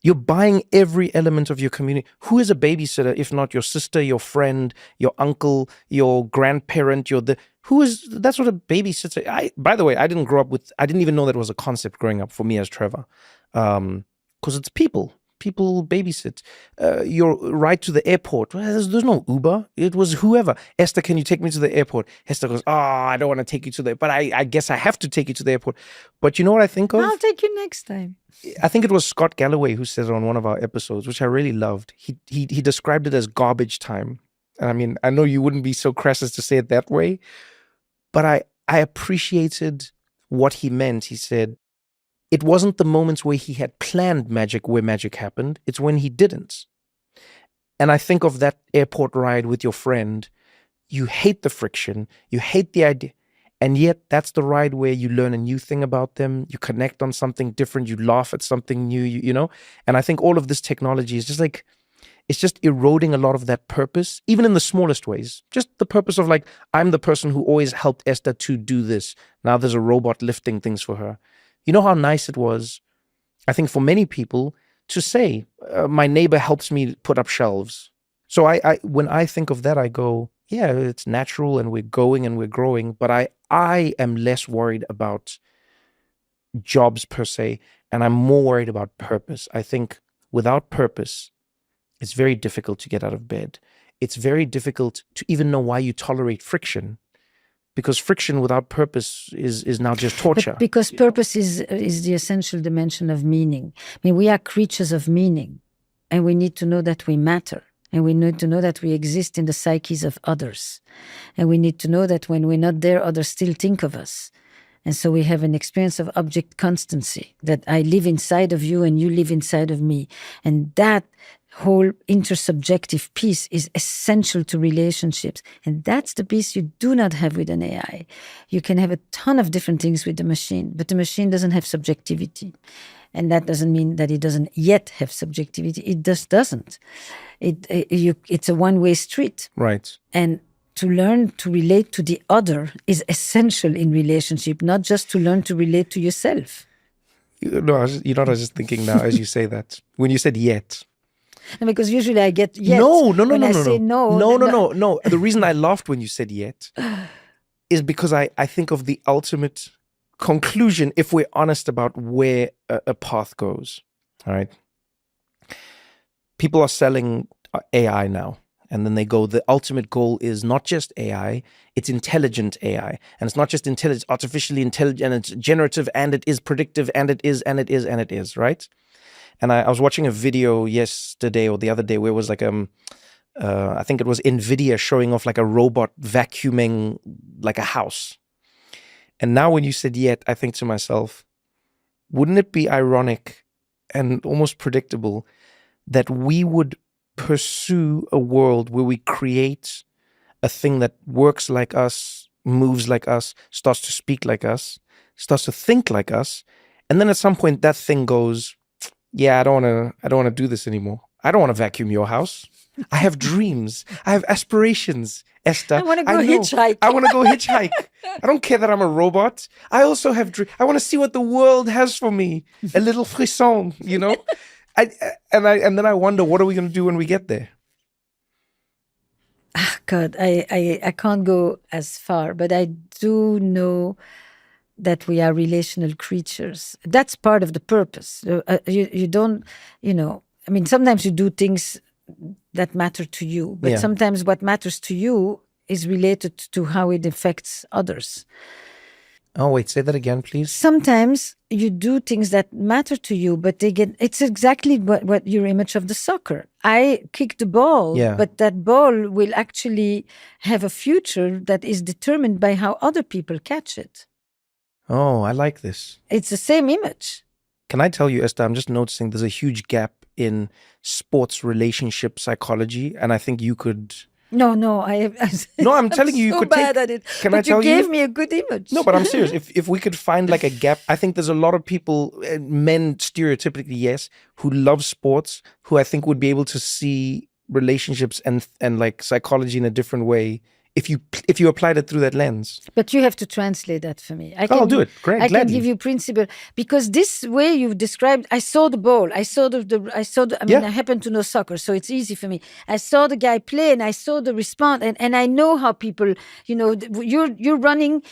You're buying every element of your community. Who is a babysitter if not your sister, your friend, your uncle, your grandparent? That's what a babysitter. By the way, I didn't even know that was a concept growing up for me as Trevor, because it's people. People babysit. Your ride to the airport. Well, there's no Uber. It was whoever. Esther, can you take me to the airport? Esther goes, I don't want to take you to the airport. But I guess I have to take you to the airport. But you know what I think of? I'll take you next time. I think it was Scott Galloway who said it on one of our episodes, which I really loved. He described it as garbage time. And I mean, I know you wouldn't be so crass as to say it that way, but I appreciated what he meant. He said, it wasn't the moments where he had planned magic where magic happened. It's when he didn't. And I think of that airport ride with your friend. You hate the friction. You hate the idea. And yet that's the ride where you learn a new thing about them. You connect on something different. You laugh at something new, And I think all of this technology is just like, it's just eroding a lot of that purpose, even in the smallest ways. Just the purpose of like, I'm the person who always helped Esther to do this. Now there's a robot lifting things for her. You know how nice it was, I think, for many people to say, my neighbor helps me put up shelves. So when I think of that, I go, yeah, it's natural and we're going and we're growing. But I am less worried about jobs per se, and I'm more worried about purpose. I think without purpose, it's very difficult to get out of bed. It's very difficult to even know why you tolerate friction. Because friction without purpose is now just torture. But because purpose is the essential dimension of meaning. I mean, we are creatures of meaning, and we need to know that we matter, and we need to know that we exist in the psyches of others, and we need to know that when we're not there, others still think of us. And so we have an experience of object constancy, that I live inside of you and you live inside of me. And that whole intersubjective piece is essential to relationships. And that's the piece you do not have with an AI. You can have a ton of different things with the machine, but the machine doesn't have subjectivity. And that doesn't mean that it doesn't yet have subjectivity. It just doesn't. It's a one-way street. Right. And to learn to relate to the other is essential in relationship, not just to learn to relate to yourself. I was just thinking now as you say that. When you said yet. No, because usually I get yet. No. Say No. The reason I laughed when you said yet is because I think of the ultimate conclusion, if we're honest about where a path goes. All right. People are selling AI now. And then they go, the ultimate goal is not just AI, it's intelligent AI. And it's not just intelligent, artificially intelligent, and it's generative, and it is predictive, and it is, right? And I was watching a video yesterday or the other day where it was like, I think it was NVIDIA showing off like a robot vacuuming like a house. And now when you said yet, I think to myself, wouldn't it be ironic and almost predictable that we would pursue a world where we create a thing that works like us, moves like us, starts to speak like us, starts to think like us, and then at some point that thing goes, yeah, I don't want to do this anymore. I don't want to vacuum your house. I have dreams. I have aspirations, Esther. I want to go hitchhike. I want to go hitchhike. I don't care that I'm a robot. I also have dreams. I want to see what the world has for me. A little frisson, you know? And then I wonder, what are we going to do when we get there? God, I can't go as far, but I do know that we are relational creatures. That's part of the purpose. You don't, I mean, sometimes you do things that matter to you, but sometimes what matters to you is related to how it affects others. Oh, wait, say that again, please. Sometimes you do things that matter to you, but it's exactly what your image of the soccer. I kick the ball, but that ball will actually have a future that is determined by how other people catch it. Oh, I like this. It's the same image. Can I tell you, Esther, I'm just noticing there's a huge gap in sports relationship psychology, and I think you could... No, I'm telling you, you could bad at it. Can but I tell you gave me a good image. No, but I'm serious. If we could find like a gap, I think there's a lot of people, men stereotypically, yes, who love sports, who I think would be able to see relationships and like psychology in a different way if you applied it through that lens. But you have to translate that for me. I'll do it. Great. I can give you principle, because this way you've described, I saw the ball, I happen to know soccer, so it's easy for me. I saw the guy play and I saw the response, and I know how people, you're running,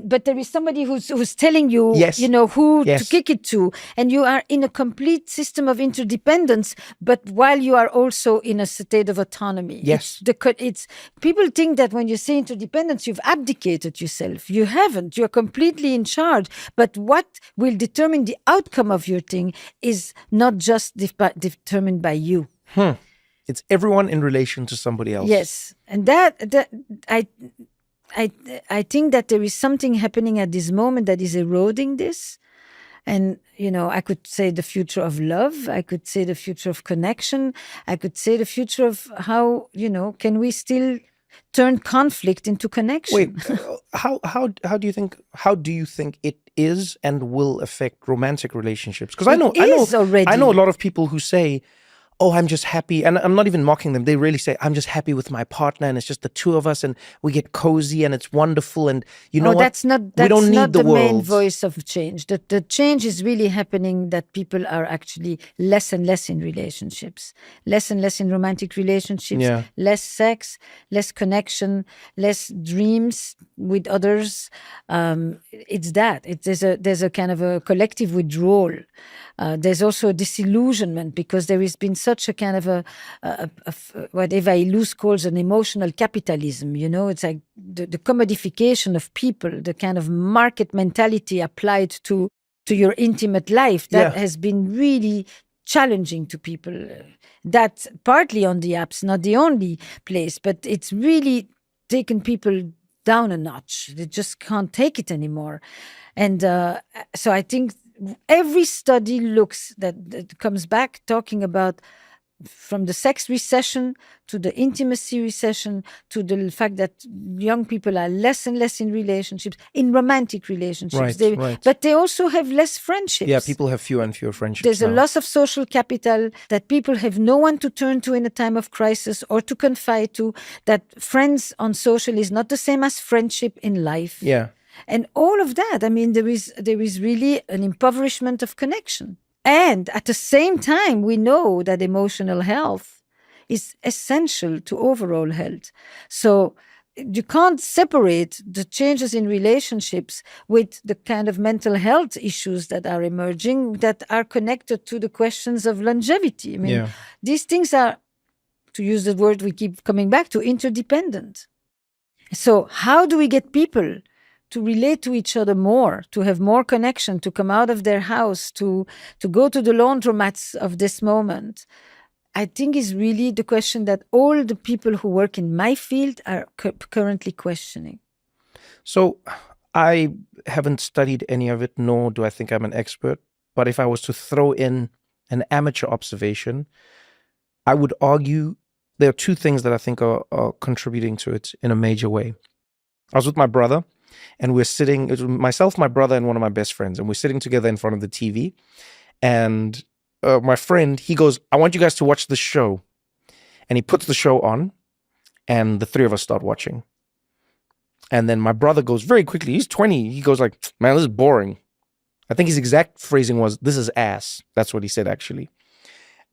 but there is somebody who's telling you, who to kick it to, and you are in a complete system of interdependence, but while you are also in a state of autonomy. Yes. It's people think that when you say interdependence, you've abdicated yourself. You haven't. You're completely in charge. But what will determine the outcome of your thing is not just determined by you. It's everyone in relation to somebody else. Yes. And that I think that there is something happening at this moment that is eroding this. And, I could say the future of love. I could say the future of connection. I could say the future of how, can we still turn conflict into connection? Wait, how do you think it is and will affect romantic relationships? Because I know a lot of people who say, oh, I'm just happy. And I'm not even mocking them. They really say, I'm just happy with my partner and it's just the two of us and we get cozy and it's wonderful. And we don't need the main voice of change. The change is really happening that people are actually less and less in relationships, less and less in romantic relationships, less sex, less connection, less dreams with others. It's that. There's a kind of a collective withdrawal. There's also a disillusionment because there has been such a kind of what Eva Illouz calls an emotional capitalism. It's like the commodification of people, the kind of market mentality applied to your intimate life that has been really challenging to people. That's partly on the apps, not the only place, but it's really taken people down a notch. They just can't take it anymore. And so I think every study that comes back talking about, from the sex recession to the intimacy recession to the fact that young people are less and less in relationships, in romantic relationships. Right. But they also have less friendships. Yeah, people have fewer and fewer friendships. There's now. a loss of social capital, that people have no one to turn to in a time of crisis or to confide to, that friends on social is not the same as friendship in life. Yeah. And all of that, I mean, there is really an impoverishment of connection. And at the same time, we know that emotional health is essential to overall health. So you can't separate the changes in relationships with the kind of mental health issues that are emerging that are connected to the questions of longevity. I mean, these things are, to use the word we keep coming back to, interdependent. So how do we get people to relate to each other more, to have more connection, to come out of their house, to go to the laundromats of this moment? I think is really the question that all the people who work in my field are currently questioning. So I haven't studied any of it, nor do I think I'm an expert. But if I was to throw in an amateur observation, I would argue there are two things that I think are contributing to it in a major way. I was with my brother, and we're sitting, it was myself, my brother, and one of my best friends, and we're sitting together in front of the TV. And my friend, he goes, "I want you guys to watch this show." And he puts the show on, and the three of us start watching. And then my brother goes very quickly, he's 20, he goes like, "Man, this is boring." I think his exact phrasing was, "This is ass." That's what he said, actually.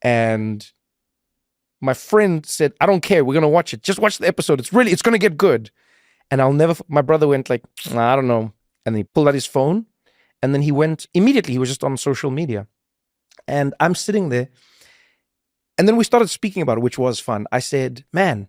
And my friend said, "I don't care, we're going to watch it. Just watch the episode. It's going to get good." And my brother went like, "I don't know." And he pulled out his phone, and then he was just on social media. And I'm sitting there, and then we started speaking about it, which was fun. I said, "Man,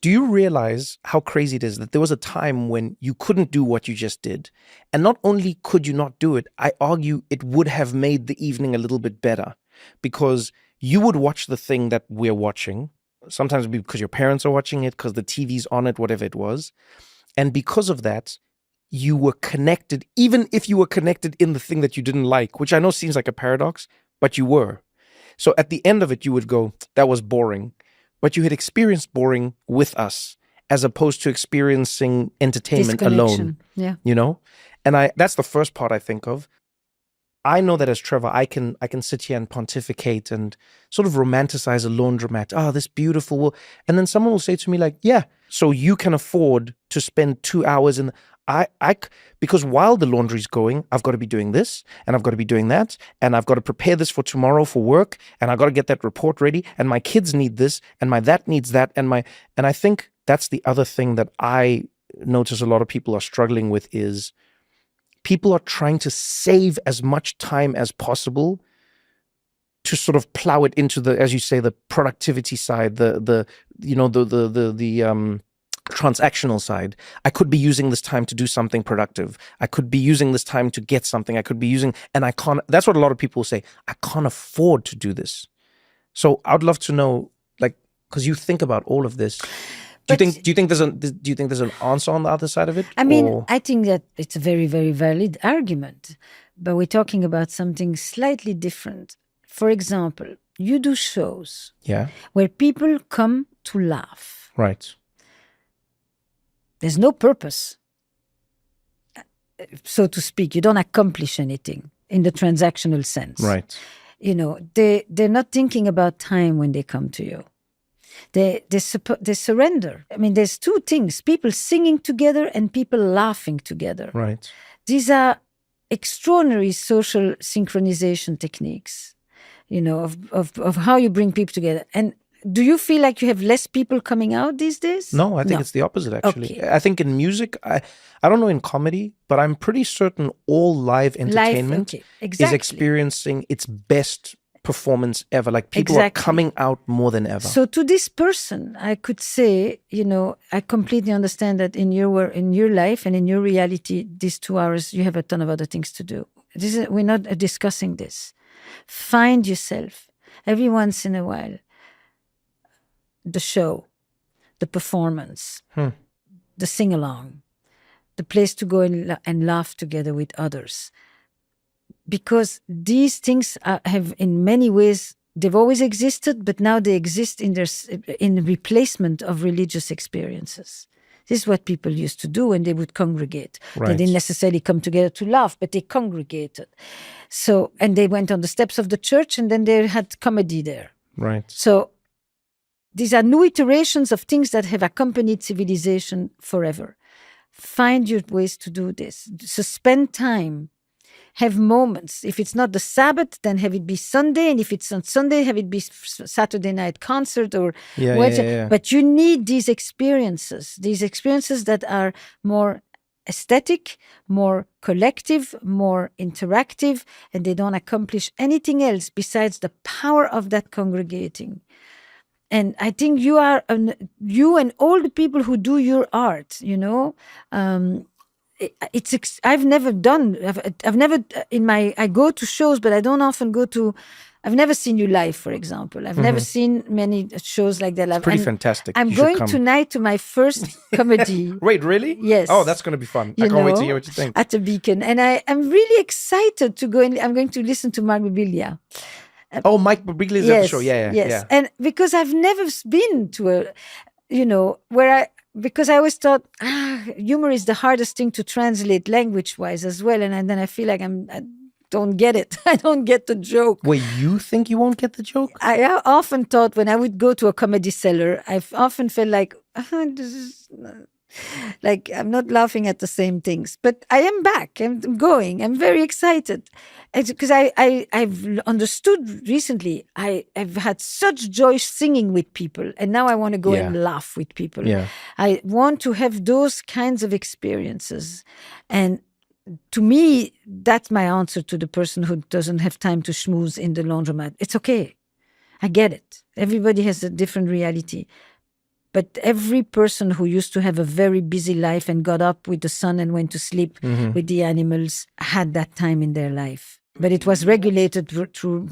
do you realize how crazy it is that there was a time when you couldn't do what you just did? And not only could you not do it, I argue it would have made the evening a little bit better, because you would watch the thing that we're watching, sometimes because your parents are watching it, because the TV's on it, whatever it was. And because of that, you were connected, even if you were connected in the thing that you didn't like, which I know seems like a paradox, but you were. So at the end of it, you would go, that was boring. But you had experienced boring with us, as opposed to experiencing entertainment alone. Yeah. You know? And that's the first part I think of. I know that as Trevor, I can sit here and pontificate and sort of romanticize a laundromat. Oh, this beautiful. And then someone will say to me like, "Yeah, so you can afford to spend 2 hours in." Because while the laundry's going, I've got to be doing this, and I've got to be doing that, and I've got to prepare this for tomorrow for work, and I've got to get that report ready, and my kids need this, and my that needs that, and I think that's the other thing that I notice a lot of people are struggling with is people are trying to save as much time as possible to sort of plow it into the, as you say, the productivity side, the transactional side. I could be using this time to do something productive. I could be using this time to get something. And I can't, that's what a lot of people say. I can't afford to do this. So I'd love to know, like, because you think about all of this. Do you think there's an answer on the other side of it? I mean, I think that it's a very, very valid argument, but we're talking about something slightly different. For example, you do shows where people come to laugh. Right. There's no purpose, so to speak. You don't accomplish anything in the transactional sense. Right. You know, they're not thinking about time when they come to you. They surrender. I mean, there's two things: people singing together and people laughing together. Right. These are extraordinary social synchronization techniques, you know, of how you bring people together. And do you feel like you have less people coming out these days? No, I think it's the opposite, actually. Okay. I think in music, I don't know in comedy, but I'm pretty certain all live entertainment is experiencing its best performance ever. Like people are coming out more than ever. So to this person, I could say, you know, I completely understand that in your life and in your reality, these 2 hours, you have a ton of other things to do. We're not discussing this. Find yourself every once in a while. The show, the performance, the sing-along, the place to go and laugh together with others. Because these things have in many ways, they've always existed, but now they exist in replacement of religious experiences. This is what people used to do when they would congregate. Right. They didn't necessarily come together to laugh, but they congregated. So, and they went on the steps of the church, and then they had comedy there. Right. So these are new iterations of things that have accompanied civilization forever. Find your ways to do this. So spend time. Have moments. If it's not the Sabbath, then have it be Sunday. And if it's on Sunday, have it be Saturday night concert or whatever. Yeah. But you need these experiences that are more aesthetic, more collective, more interactive, and they don't accomplish anything else besides the power of that congregating. And I think you and all the people who do your art, I've never I go to shows, but I don't often I've never seen you live, for example. I've never seen many shows like that live. It's pretty fantastic. I'm going tonight to my first comedy. Wait, really? Yes. Oh, that's going to be fun. I can't wait to hear what you think. At the Beacon. And I'm really excited to go and I'm going to listen to Mark Bibilia. Mike Bibilia is at the show. Yeah. And because I've never been to because I always thought, humor is the hardest thing to translate language-wise as well. And then I feel like I don't get it. I don't get the joke. Wait, you think you won't get the joke? I often thought when I would go to a comedy cellar, I've often felt like, this is... like I'm not laughing at the same things, but I am back. I'm going. I'm very excited because I've understood recently. I've had such joy singing with people, and now I want to go and laugh with people. Yeah. I want to have those kinds of experiences, and to me, that's my answer to the person who doesn't have time to schmooze in the laundromat. It's okay. I get it. Everybody has a different reality. But every person who used to have a very busy life and got up with the sun and went to sleep with the animals had that time in their life. But it was regulated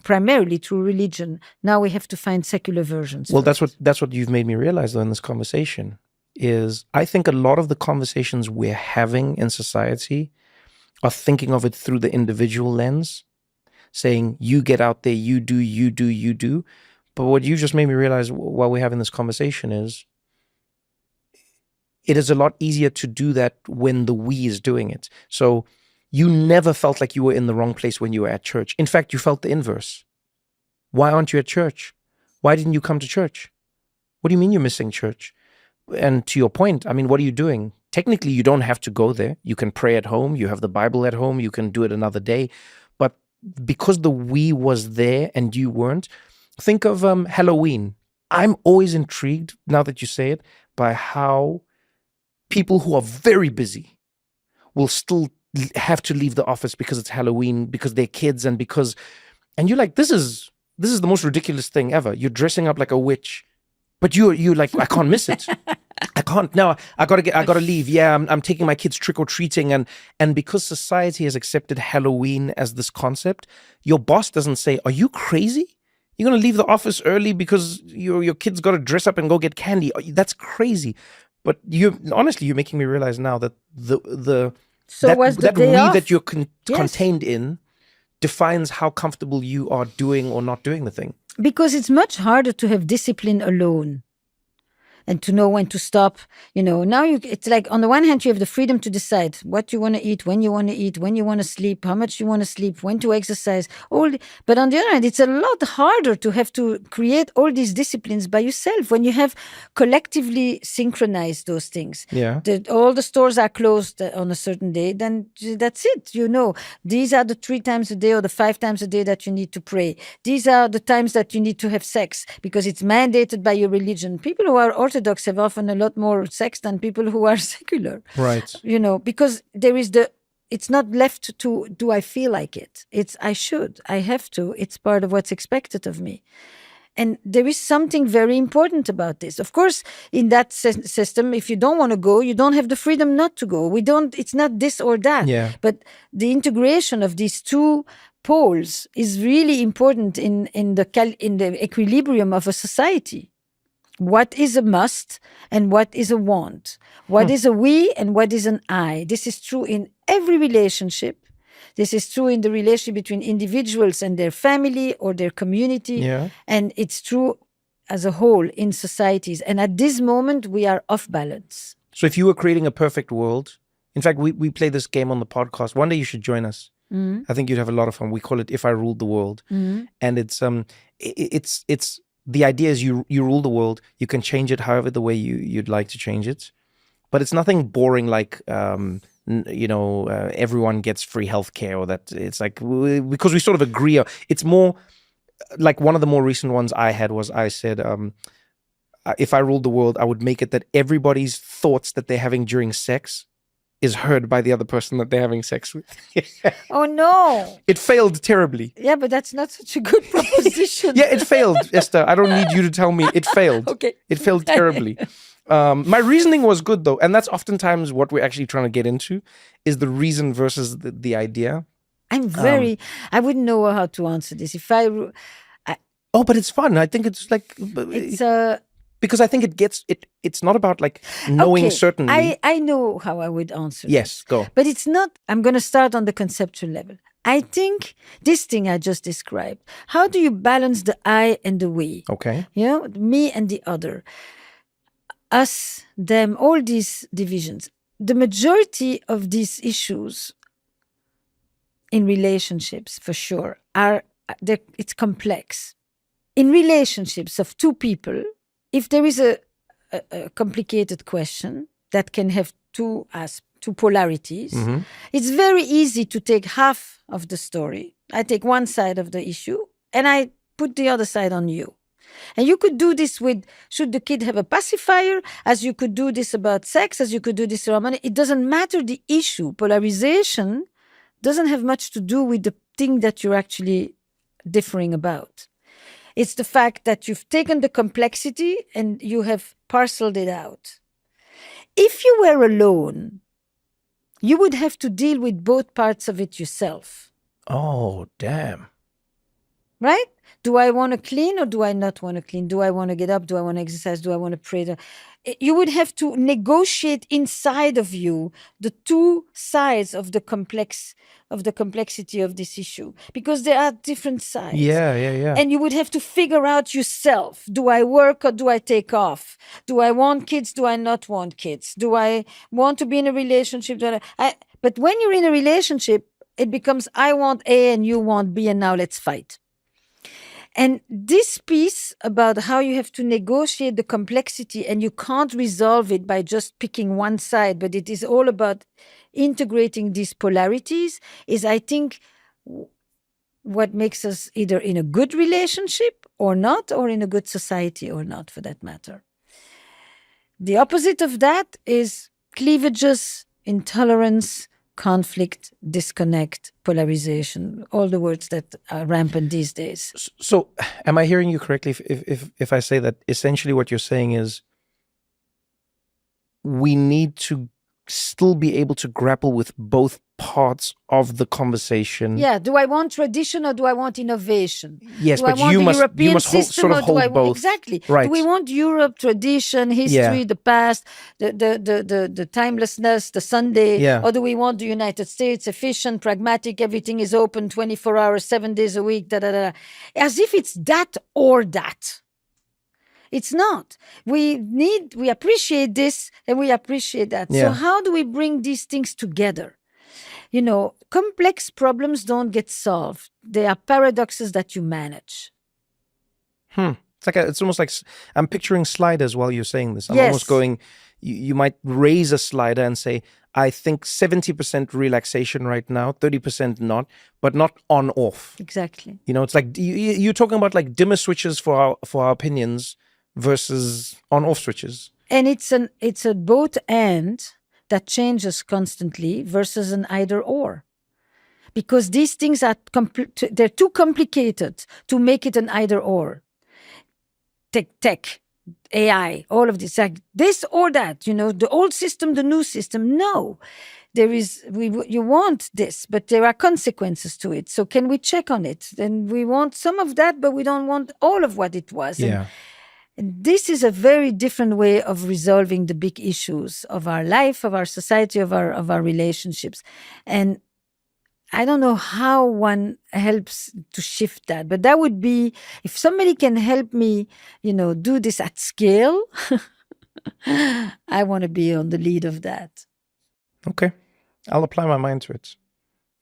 primarily through religion. Now we have to find secular versions. Well, that's what you've made me realize though in this conversation is I think a lot of the conversations we're having in society are thinking of it through the individual lens, saying you get out there, you do. But what you just made me realize while we're having this conversation is it is a lot easier to do that when the we is doing it. So you never felt like you were in the wrong place when you were at church. In fact, you felt the inverse. Why aren't you at church? Why didn't you come to church? What do you mean you're missing church? And to your point, I mean, what are you doing? Technically, you don't have to go there. You can pray at home. You have the Bible at home. You can do it another day. But because the we was there and you weren't, think of Halloween. I'm always intrigued, now that you say it, by how people who are very busy will still have to leave the office because it's Halloween, because they're kids, and you're like, this is the most ridiculous thing ever. You're dressing up like a witch, but you're like, I can't miss it. I can't. No, I gotta leave. Yeah, I'm taking my kids trick or treating, and because society has accepted Halloween as this concept, your boss doesn't say, "Are you crazy? You're going to leave the office early because your kid's got to dress up and go get candy." That's crazy. But you're making me realize now that that we that you're contained in defines how comfortable you are doing or not doing the thing. Because it's much harder to have discipline alone. And to know when to stop, now it's like on the one hand, you have the freedom to decide what you want to eat, when you want to eat, when you want to sleep, how much you want to sleep, when to exercise. But on the other hand, it's a lot harder to have to create all these disciplines by yourself when you have collectively synchronized those things. Yeah. All the stores are closed on a certain day, then that's it. These are the 3 times a day or the 5 times a day that you need to pray. These are the times that you need to have sex because it's mandated by your religion. People who are Orthodox have often a lot more sex than people who are secular. Right. Because there is it's not left to, do I feel like it? It's, I have to. It's part of what's expected of me. And there is something very important about this. Of course, in that system, if you don't want to go, you don't have the freedom not to go. It's not this or that. Yeah. But the integration of these two poles is really important in the equilibrium of a society. what is a must and what is a want, what is a we and what is an I. This is true in every relationship. This is true in the relationship between individuals and their family or their community. Yeah. And it's true as a whole in societies. And at this moment, we are off balance. So if you were creating a perfect world, in fact, we play this game on the podcast. One day you should join us. I think you'd have a lot of fun. We call it "If I Ruled the World," and it's the idea is you rule the world. You can change it however the way you'd like to change it, but it's nothing boring like everyone gets free healthcare, or that it's like because we sort of agree. It's more like one of the more recent ones I had was I said, if I ruled the world, I would make it that everybody's thoughts that they're having during sex is heard by the other person that they're having sex with. Oh, no. It failed terribly. Yeah, but that's not such a good proposition. Yeah, it failed, Esther. I don't need you to tell me. It failed. Okay. It failed terribly. My reasoning was good, though. And that's oftentimes what we're actually trying to get into is the reason versus the idea. I wouldn't know how to answer this. But it's fun. I think it's like... Because I think it's not about like knowing certainly. I know how I would answer Yes, this. go. But it's not, I'm going to start on the conceptual level. I think this thing I just described, how do you balance the I and the we? Okay. Me and the other. Us, them, all these divisions. The majority of these issues in relationships, for sure, it's complex. In relationships of two people, if there is a complicated question that can have two polarities, it's very easy to take half of the story. I take one side of the issue and I put the other side on you. And you could do this with, should the kid have a pacifier, as you could do this about sex, as you could do this around money. It doesn't matter the issue. Polarization doesn't have much to do with the thing that you're actually differing about. It's the fact that you've taken the complexity and you have parceled it out. If you were alone, you would have to deal with both parts of it yourself. Oh, damn. Right? Do I want to clean or do I not want to clean? Do I want to get up? Do I want to exercise? Do I want to pray? You would have to negotiate inside of you the two sides of the complexity of this issue, because there are different sides. Yeah. And you would have to figure out yourself, do I work or do I take off? Do I want kids? Do I not want kids? Do I want to be in a relationship? But when you're in a relationship, it becomes I want A and you want B and now let's fight. And this piece about how you have to negotiate the complexity and you can't resolve it by just picking one side, but it is all about integrating these polarities is, I think, what makes us either in a good relationship or not, or in a good society or not, for that matter. The opposite of that is cleavages, intolerance, conflict, disconnect, polarization, all the words that are rampant these days. So am I hearing you correctly if I say that essentially what you're saying is we need to still be able to grapple with both parts of the conversation? Yeah. Do I want tradition or do I want innovation? Yes, do but you must sort of hold both. Exactly. Right. Do we want Europe, tradition, history, the past, the timelessness, the Sunday? Or do we want the United States, efficient, pragmatic, everything is open 24 hours, 7 days a week, as if it's that or that. It's not. We appreciate this and we appreciate that. Yeah. So how do we bring these things together? Complex problems don't get solved. They are paradoxes that you manage. It's almost like I'm picturing sliders while you're saying this. I'm almost going, you might raise a slider and say, I think 70% relaxation right now, 30% not, but not on off. Exactly. It's like you're talking about like dimmer switches for our opinions versus on-off switches. And it's a both and that changes constantly versus an either or. Because these things are they're too complicated to make it an either or. Tech, AI, all of this, like this or that, the old system, the new system. No, you want this, but there are consequences to it. So can we check on it? Then we want some of that, but we don't want all of what it was. Yeah. And this is a very different way of resolving the big issues of our life, of our society, of our relationships. And I don't know how one helps to shift that, but that would be, if somebody can help me, do this at scale, I want to be on the lead of that. Okay. I'll apply my mind to it.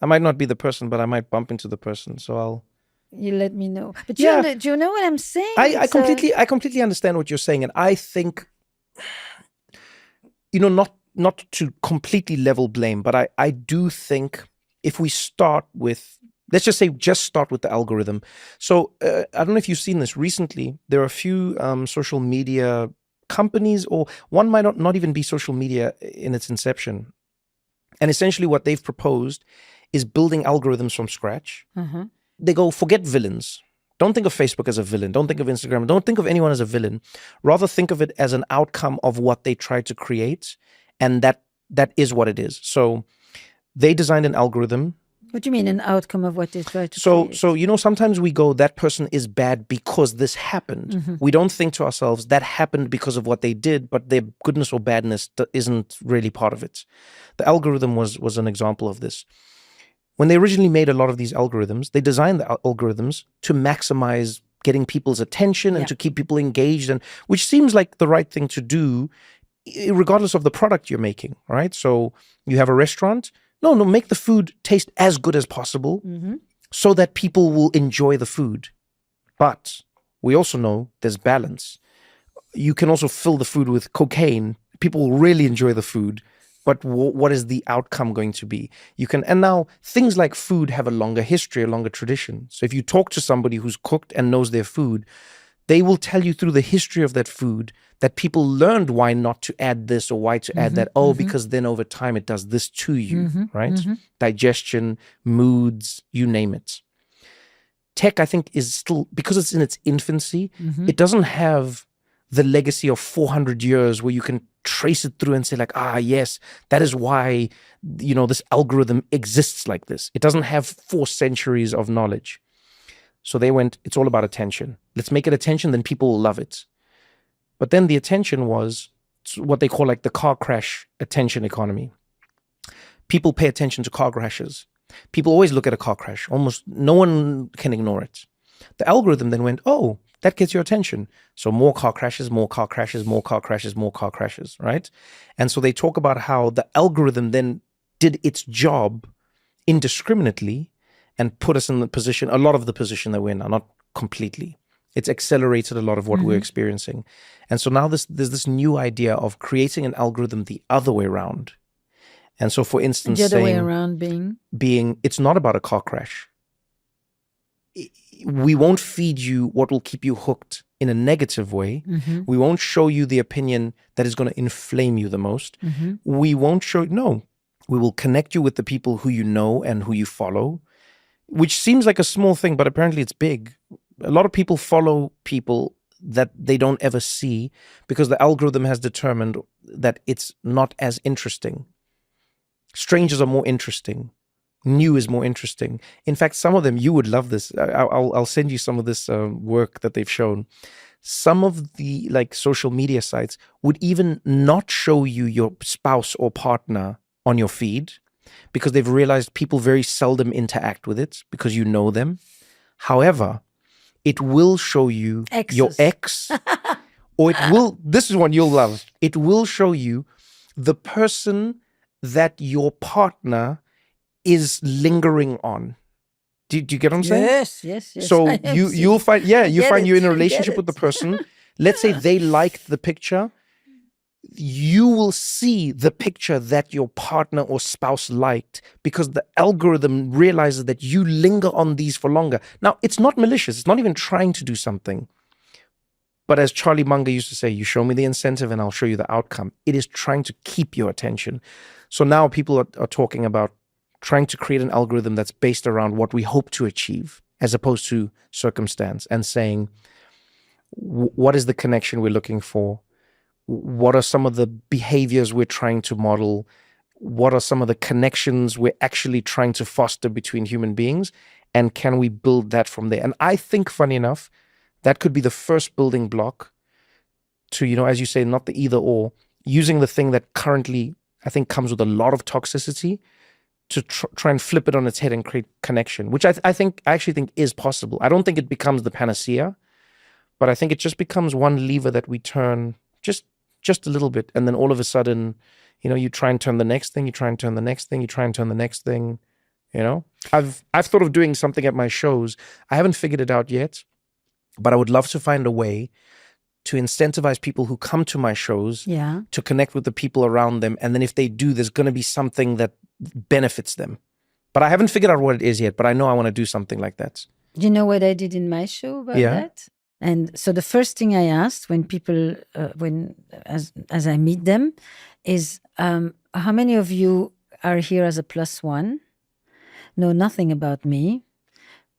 I might not be the person, but I might bump into the person. So You let me know. But Yeah. do you know what I'm saying? I completely understand what you're saying. And I think, not to completely level blame, but I do think if we start with, let's just say, start with the algorithm. So I don't know if you've seen this recently. There are a few social media companies, or one might not even be social media in its inception. And essentially what they've proposed is building algorithms from scratch. They go, forget villains. Don't think of Facebook as a villain. Don't think of Instagram. Don't think of anyone as a villain. Rather think of it as an outcome of what they tried to create. And that is what it is. So they designed an algorithm. What do you mean, an outcome of what they tried to create? So, sometimes we go, that person is bad because this happened. We don't think to ourselves, that happened because of what they did, but their goodness or badness isn't really part of it. The algorithm was an example of this. When they originally made a lot of these algorithms, they designed the algorithms to maximize getting people's attention and to keep people engaged, and which seems like the right thing to do, regardless of the product you're making, right? So you have a restaurant. No, make the food taste as good as possible so that people will enjoy the food. But we also know there's balance. You can also fill the food with cocaine. People will really enjoy the food. But what is the outcome going to be? And now things like food have a longer history, a longer tradition. So if you talk to somebody who's cooked and knows their food, they will tell you through the history of that food that people learned why not to add this or why to add that. Because then over time it does this to you, right? Digestion, moods, you name it. Tech, I think, is still, because it's in its infancy, it doesn't have the legacy of 400 years where you can trace it through and say like, yes, that is why, this algorithm exists like this. It doesn't have 4 centuries of knowledge. So they went, it's all about attention. Let's make it attention, then people will love it. But then the attention was what they call like the car crash attention economy. People pay attention to car crashes. People always look at a car crash. Almost no one can ignore it. The algorithm then went, that gets your attention. So more car crashes, more car crashes, more car crashes, more car crashes, right? And so they talk about how the algorithm then did its job indiscriminately and put us in the position, a lot of the position that we're in now, not completely. It's accelerated a lot of what we're experiencing. And so now there's this new idea of creating an algorithm the other way around. And so, for instance, the other way around being, it's not about a car crash. We won't feed you what will keep you hooked in a negative way. We won't show you the opinion that is going to inflame you the most. We won't we will connect you with the people who you know and who you follow, which seems like a small thing, but apparently it's big. A lot of people follow people that they don't ever see because the algorithm has determined that it's not as interesting. Strangers are more interesting. New is more interesting. In fact, some of them, you would love this. I'll send you some of this work that they've shown. Some of the social media sites would even not show you your spouse or partner on your feed because they've realized people very seldom interact with it because you know them. However, it will show you your ex, or it will, this is one you'll love. It will show you the person that your partner is lingering on. Do you get what I'm saying? Yes. So you'll find, you're in a relationship with the person. Let's say they liked the picture. You will see the picture that your partner or spouse liked because the algorithm realizes that you linger on these for longer. Now, it's not malicious. It's not even trying to do something. But as Charlie Munger used to say, you show me the incentive and I'll show you the outcome. It is trying to keep your attention. So now people are talking about trying to create an algorithm that's based around what we hope to achieve as opposed to circumstance, and saying, what is the connection we're looking for? What are some of the behaviors we're trying to model? What are some of the connections we're actually trying to foster between human beings? And can we build that from there? And I think, funny enough, that could be the first building block to, as you say, not the either or, using the thing that currently I think comes with a lot of toxicity to try and flip it on its head and create connection, which I actually think is possible. I don't think it becomes the panacea, but I think it just becomes one lever that we turn just a little bit, and then all of a sudden, you try and turn the next thing, you try and turn the next thing, you try and turn the next thing. I've thought of doing something at my shows. I haven't figured it out yet, but I would love to find a way to incentivize people who come to my shows to connect with the people around them. And then if they do, there's going to be something that benefits them. But I haven't figured out what it is yet, but I know I want to do something like that. Do you know what I did in my show about that? And so the first thing I asked when people, as I meet them, is how many of you are here as a +1, know nothing about me,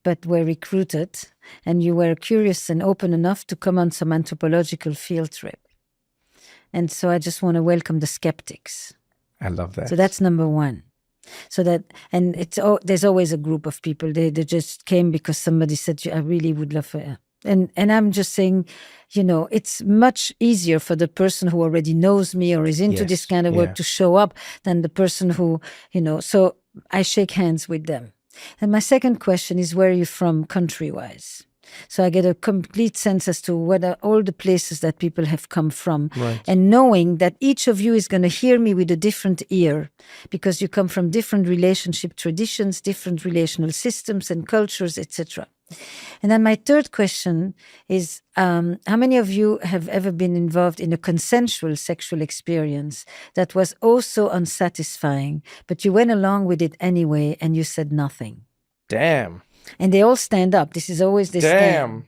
but were recruited, and you were curious and open enough to come on some anthropological field trip. And so I just want to welcome the skeptics. I love that. So that's number one. So that, and there's always a group of people. They just came because somebody said, I really would love for. And I'm just saying, it's much easier for the person who already knows me or is into this kind of work to show up than the person who, so I shake hands with them. And my second question is, where are you from country-wise? So I get a complete sense as to what are all the places that people have come from. Right. And knowing that each of you is going to hear me with a different ear because you come from different relationship traditions, different relational systems and cultures, etc. And then my third question is, how many of you have ever been involved in a consensual sexual experience that was also unsatisfying, but you went along with it anyway and you said nothing? Damn. And they all stand up. This is always this. Damn.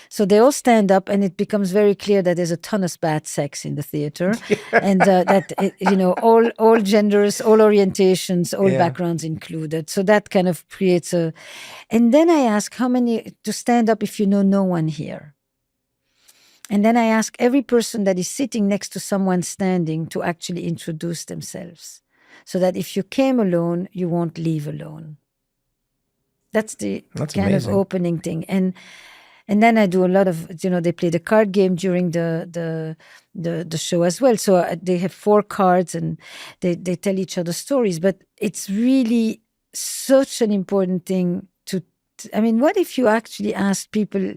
So they all stand up, and it becomes very clear that there's a ton of bad sex in the theater, and that all genders, all orientations, all backgrounds included. So that kind of creates a. And then I ask how many to stand up if you know no one here. And then I ask every person that is sitting next to someone standing to actually introduce themselves, so that if you came alone, you won't leave alone. That's kind amazing. of opening thing. And then I do a lot of, they play the card game during the show as well. So they have 4 cards and they tell each other stories. But it's really such an important thing what if you actually asked people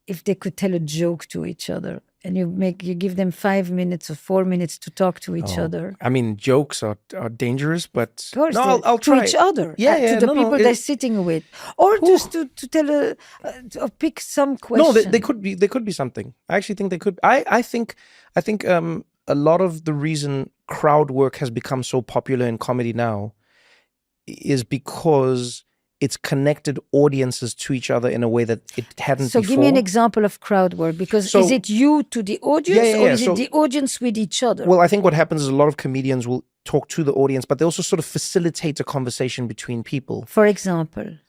if they could tell a joke to each other? And you give them 5 minutes or 4 minutes to talk to each other. Jokes are dangerous, but of course, I'll try to each other, to the people they're sitting with, or just to tell or pick some question. No, they could be something. I actually think they could. I think a lot of the reason crowd work has become so popular in comedy now is because it's connected audiences to each other in a way that it hadn't before. So give me an example of crowd work, because is it you to the audience or is it the audience with each other? Well, I think what happens is a lot of comedians will talk to the audience, but they also sort of facilitate a conversation between people. For example?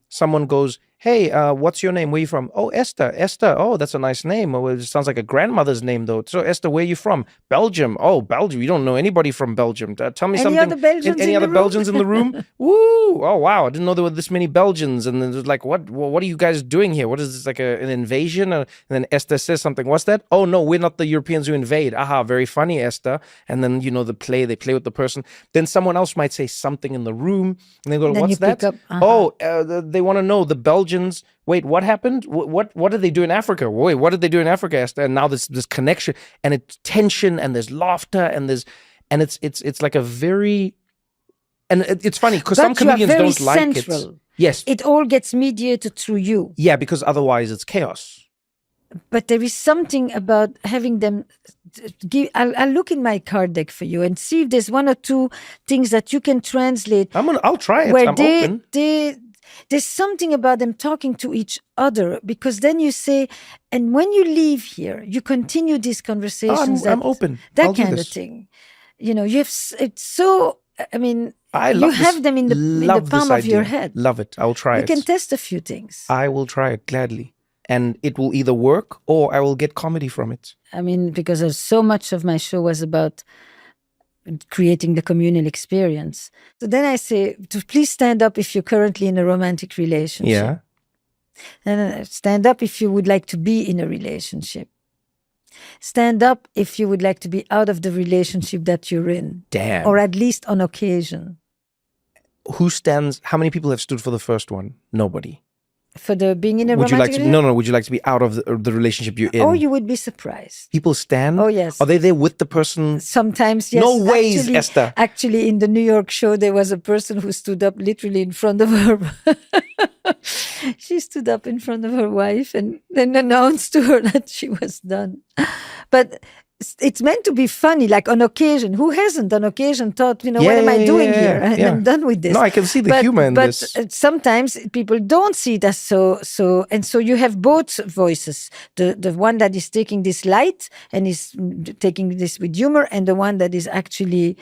Someone goes, hey, what's your name? Where are you from? Oh, Esther. Esther. Oh, that's a nice name. Oh, it sounds like a grandmother's name, though. So, Esther, where are you from? Belgium. Oh, Belgium. You don't know anybody from Belgium. Tell me something. Any other Belgians in the room? Woo! Oh, wow. I didn't know there were this many Belgians. And then it's like, what are you guys doing here? What is this, like an invasion? And then Esther says something. What's that? Oh, no, we're not the Europeans who invade. Aha, very funny, Esther. And then, they play with the person. Then someone else might say something in the room. And they go, what's that? They want to know the Belgians. Wait, what happened? What did they do in Africa? Wait, what did they do in Africa, Esther? And now this connection, and it's tension, and there's laughter, and it's like a very, and it's funny because some comedians don't like it. Yes, it all gets mediated through you. Yeah, because otherwise it's chaos. But there is something about having them. I'll look in my card deck for you and see if there's 1 or 2 things that you can translate. I'll try it. Where I'm open. There's something about them talking to each other, because then you say, and when you leave here, you continue these conversations. I'm open. That kind of thing. You have, it's so, you have them in the palm of your head. Love it. I'll try it. You can test a few things. I will try it gladly. And it will either work or I will get comedy from it. Because so much of my show was about creating the communal experience. So then I say, please stand up if you're currently in a romantic relationship. Yeah. And stand up if you would like to be in a relationship. Stand up if you would like to be out of the relationship that you're in. Damn. Or at least on occasion. How many people have stood for the first one? Nobody. For the being in a Would you like romantic to? No. Would you like to be out of the relationship you're in? Oh, you would be surprised. People stand. Oh, yes. Are they there with the person? Sometimes, yes. No ways, Esther. Actually, in the New York show, there was a person who stood up literally in front of her. She stood up in front of her wife and then announced to her that she was done. But it's meant to be funny, like on occasion. Who hasn't on occasion thought, what am I doing here? I'm done with this. No, I can see the humor in this. But sometimes people don't see it as so. And so you have both voices. The one that is taking this light and is taking this with humor, and the one that is actually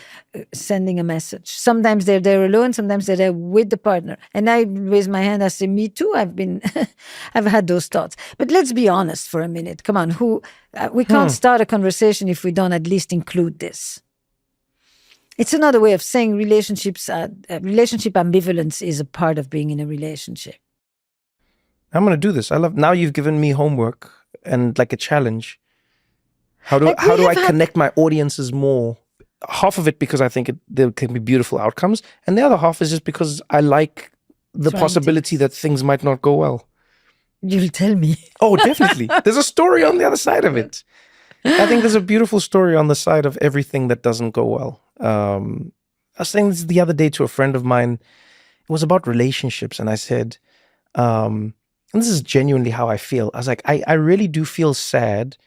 sending a message. Sometimes they're there alone, sometimes they're there with the partner. And I raise my hand, I say, me too. I've had those thoughts. But let's be honest for a minute. Come on, we can't start a conversation if we don't at least include this. It's another way of saying relationship ambivalence is a part of being in a relationship. I'm going to do this. Now you've given me homework and like a challenge. How do I connect my audiences more? Half of it because I think there can be beautiful outcomes, and the other half is just because I like the possibility that things might not go well. You'll tell me. Oh, definitely. There's a story on the other side of it. I think there's a beautiful story on the side of everything that doesn't go well. I was saying this the other day to a friend of mine. It was about relationships, and I said, and this is genuinely how I feel. I was like, I really do feel sad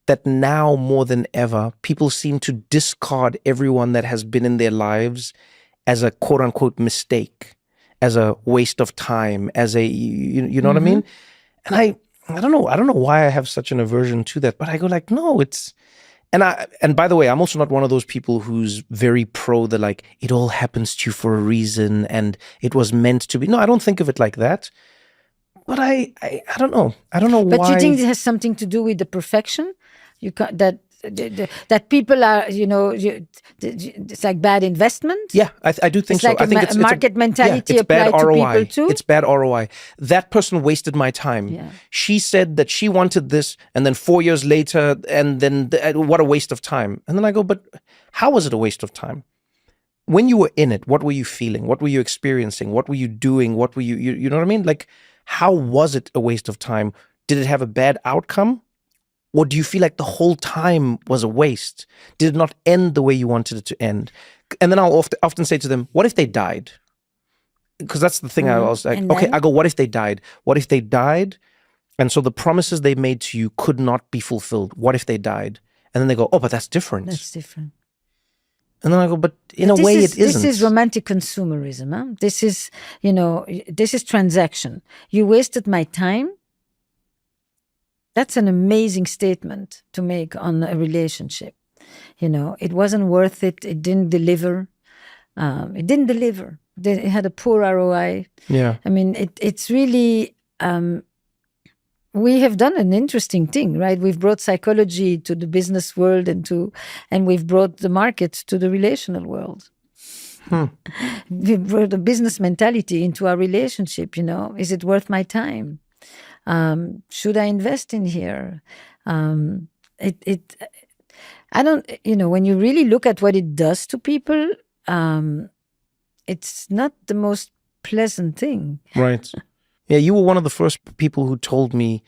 that now more than ever, people seem to discard everyone that has been in their lives as a quote unquote mistake, as a waste of time, as a, you know what I mean? And I don't know why I have such an aversion to that, but I go like, no, and by the way, I'm also not one of those people who's very pro the like, it all happens to you for a reason and it was meant to be. No, I don't think of it like that. But I don't know. I don't know why. But you think it has something to do with the perfection? That people are, it's like bad investment. Yeah, I do think it's so. Like I think it's market mentality applied to people too. It's bad ROI. That person wasted my time. Yeah. She said that she wanted this, and then 4 years later, and then what a waste of time. And then I go, but how was it a waste of time? When you were in it, what were you feeling? What were you experiencing? What were you doing? What were you know what I mean? Like, how was it a waste of time? Did it have a bad outcome? Or do you feel like the whole time was a waste? Did it not end the way you wanted it to end? And then I'll often say to them, what if they died? Because that's the thing I was like, okay, I go, what if they died? What if they died? And so the promises they made to you could not be fulfilled. What if they died? And then they go, oh, but that's different. That's different. And then I go, but in a way it isn't. This is romantic consumerism. Huh? This is transaction. You wasted my time. That's an amazing statement to make on a relationship. It wasn't worth it. It didn't deliver. It had a poor ROI. Yeah. I mean, it's really, we have done an interesting thing, right? We've brought psychology to the business world and we've brought the market to the relational world. We brought the business mentality into our relationship. Is it worth my time? Should I invest in here? I don't, when you really look at what it does to people, it's not the most pleasant thing. Right. Yeah, you were one of the first people who told me,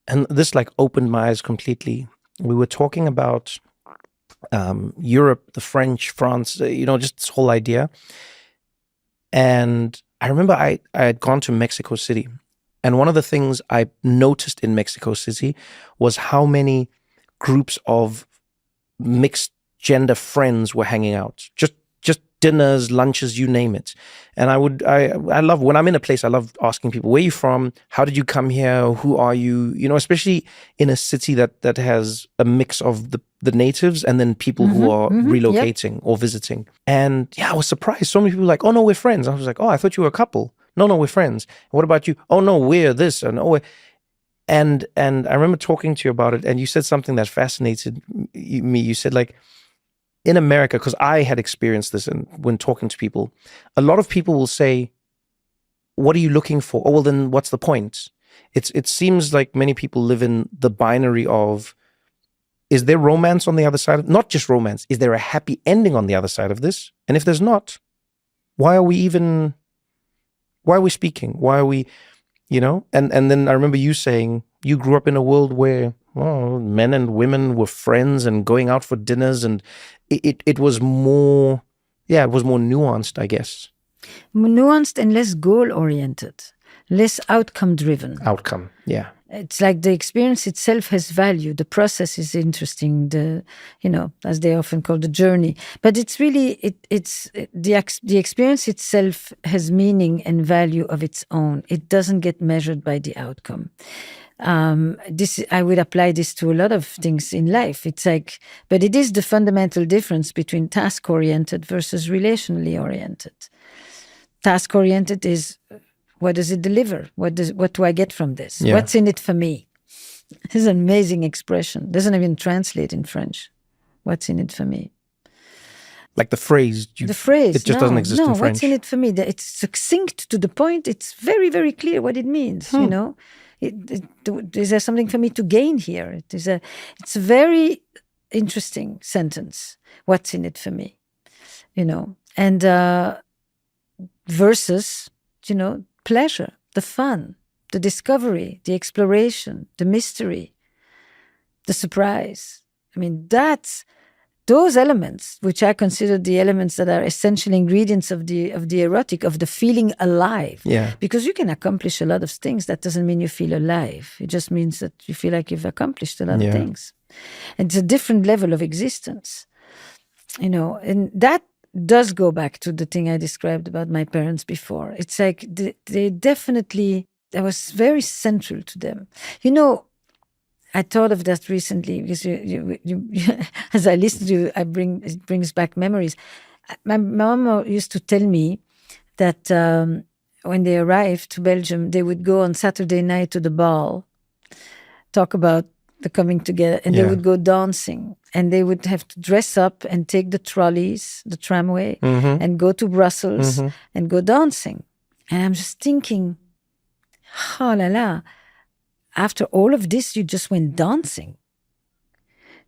and this like opened my eyes completely. We were talking about Europe, the French, France, just this whole idea. And I remember I had gone to Mexico City. And one of the things I noticed in Mexico City was how many groups of mixed gender friends were hanging out. Just dinners, lunches, you name it. And I love, when I'm in a place, I love asking people, where are you from? How did you come here? Who are you? Especially in a city that has a mix of the natives and then people who are relocating or visiting. And yeah, I was surprised. So many people were like, oh no, we're friends. I was like, oh, I thought you were a couple. No, we're friends. What about you? Oh no, we're this. And and I remember talking to you about it, and you said something that fascinated me. You said like, in America, because I had experienced this when talking to people, a lot of people will say, what are you looking for? Oh, well, then what's the point? It seems like many people live in the binary of is there romance on the other side of, not just romance, is there a happy ending on the other side of this? And if there's not, why are we speaking? Why are we, and then I remember you saying you grew up in a world where men and women were friends and going out for dinners, and it was more, it was more nuanced, I guess. Nuanced and less goal-oriented, less outcome-driven. Outcome, yeah. It's like the experience itself has value. The process is interesting. As they often call the journey. But it's really the experience itself has meaning and value of its own. It doesn't get measured by the outcome. I would apply this to a lot of things in life. But it is the fundamental difference between task-oriented versus relationally oriented. Task-oriented is, what does it deliver? What do I get from this? Yeah. What's in it for me? This is an amazing expression. Doesn't even translate in French. What's in it for me? Like the phrase. It just doesn't exist in French. What's in it for me? It's succinct to the point. It's very, very clear what it means. Is there something for me to gain here? It's a very interesting sentence. What's in it for me? And versus, pleasure, the fun, the discovery, the exploration, the mystery, the surprise. I mean, those elements, which I consider the elements that are essential ingredients of the erotic, of the feeling alive. Yeah. Because you can accomplish a lot of things. That doesn't mean you feel alive. It just means that you feel like you've accomplished a lot of things. And it's a different level of existence. And that does go back to the thing I described about my parents before. It's like they definitely, that was very central to them. I thought of that recently because you as I listen to you, it brings back memories. My mom used to tell me that when they arrived to Belgium, they would go on Saturday night to the ball, talk about the coming together, and they would go dancing, and they would have to dress up and take the trolleys, the tramway, and go to Brussels and go dancing. And I'm just thinking, oh la la, after all of this, you just went dancing.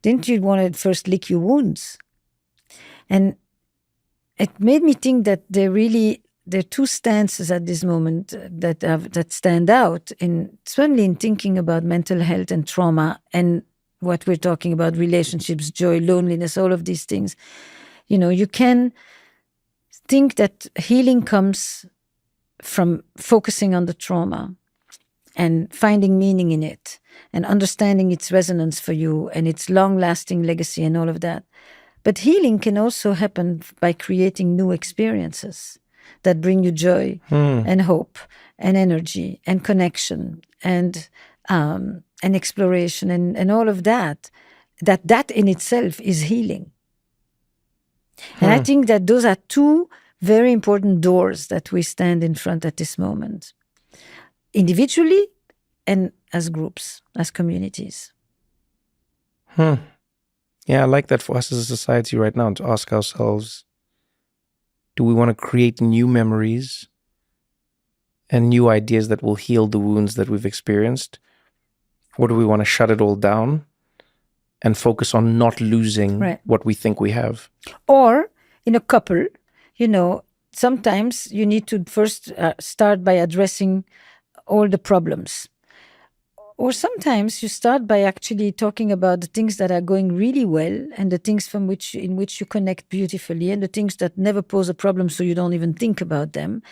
Didn't you want to first lick your wounds? And it made me think that there are two stances at this moment that stand out, certainly in thinking about mental health and trauma and what we're talking about, relationships, joy, loneliness, all of these things. You can think that healing comes from focusing on the trauma and finding meaning in it and understanding its resonance for you and its long-lasting legacy and all of that. But healing can also happen by creating new experiences that bring you joy and hope and energy and connection and exploration and all of that. That in itself is healing. And I think that those are two very important doors that we stand in front at this moment, individually and as groups, as communities. Yeah, I like that for us as a society right now, to ask ourselves, do we want to create new memories and new ideas that will heal the wounds that we've experienced? Or do we want to shut it all down and focus on not losing what we think we have? Or in a couple, sometimes you need to first start by addressing all the problems. Or sometimes you start by actually talking about the things that are going really well and the things in which you connect beautifully and the things that never pose a problem, so you don't even think about them.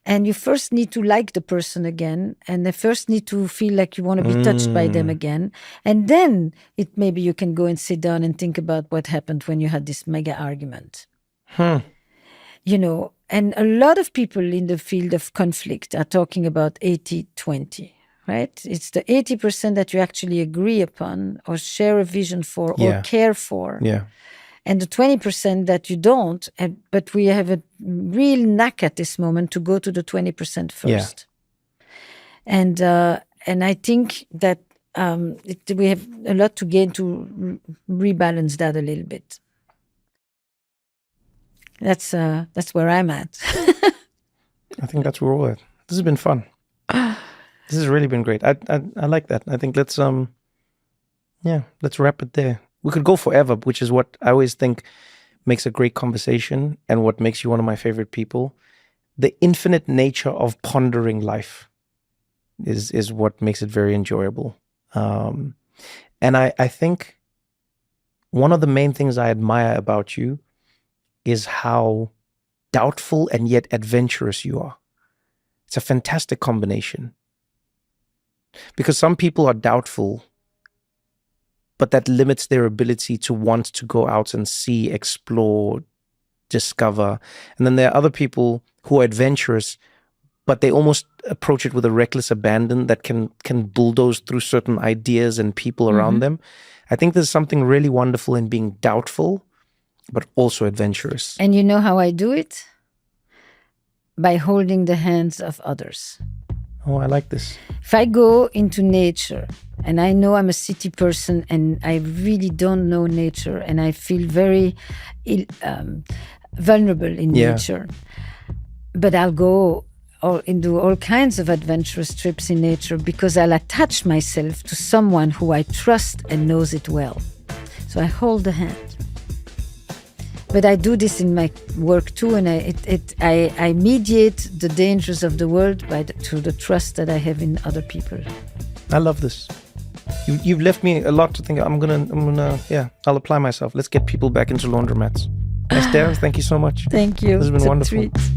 And you first need to like the person again, and they first need to feel like you want to be touched by them again. And then maybe you can go and sit down and think about what happened when you had this mega argument. And a lot of people in the field of conflict are talking about 80-20. Right? It's the 80% that you actually agree upon or share a vision for or care for. Yeah. And the 20% that you don't, but we have a real knack at this moment to go to the 20% first. Yeah. And I think that we have a lot to gain to rebalance that a little bit. That's where I'm at. I think that's where we're all at. This has been fun. This has really been great. I like that. I think let's wrap it there. we could go forever, which is what I always think makes a great conversation and what makes you one of my favorite people. The infinite nature of pondering life is what makes it very enjoyable. And I think one of the main things I admire about you is how doubtful and yet adventurous you are. It's a fantastic combination. Because some people are doubtful, but that limits their ability to want to go out and see, explore, discover. And then there are other people who are adventurous, but they almost approach it with a reckless abandon that can bulldoze through certain ideas and people around them. I think there's something really wonderful in being doubtful, but also adventurous. And you know how I do it? By holding the hands of others. Oh, I like this. If I go into nature, and I know I'm a city person and I really don't know nature, and I feel very vulnerable in nature, but I'll go into all kinds of adventurous trips in nature because I'll attach myself to someone who I trust and knows it well. So I hold the hand. But I do this in my work too, and I mediate the dangers of the world through the trust that I have in other people. I love this. You've left me a lot to think. I'm gonna, I'll apply myself. Let's get people back into laundromats. Esther, thank you so much. Thank you. This has been wonderful. Treat.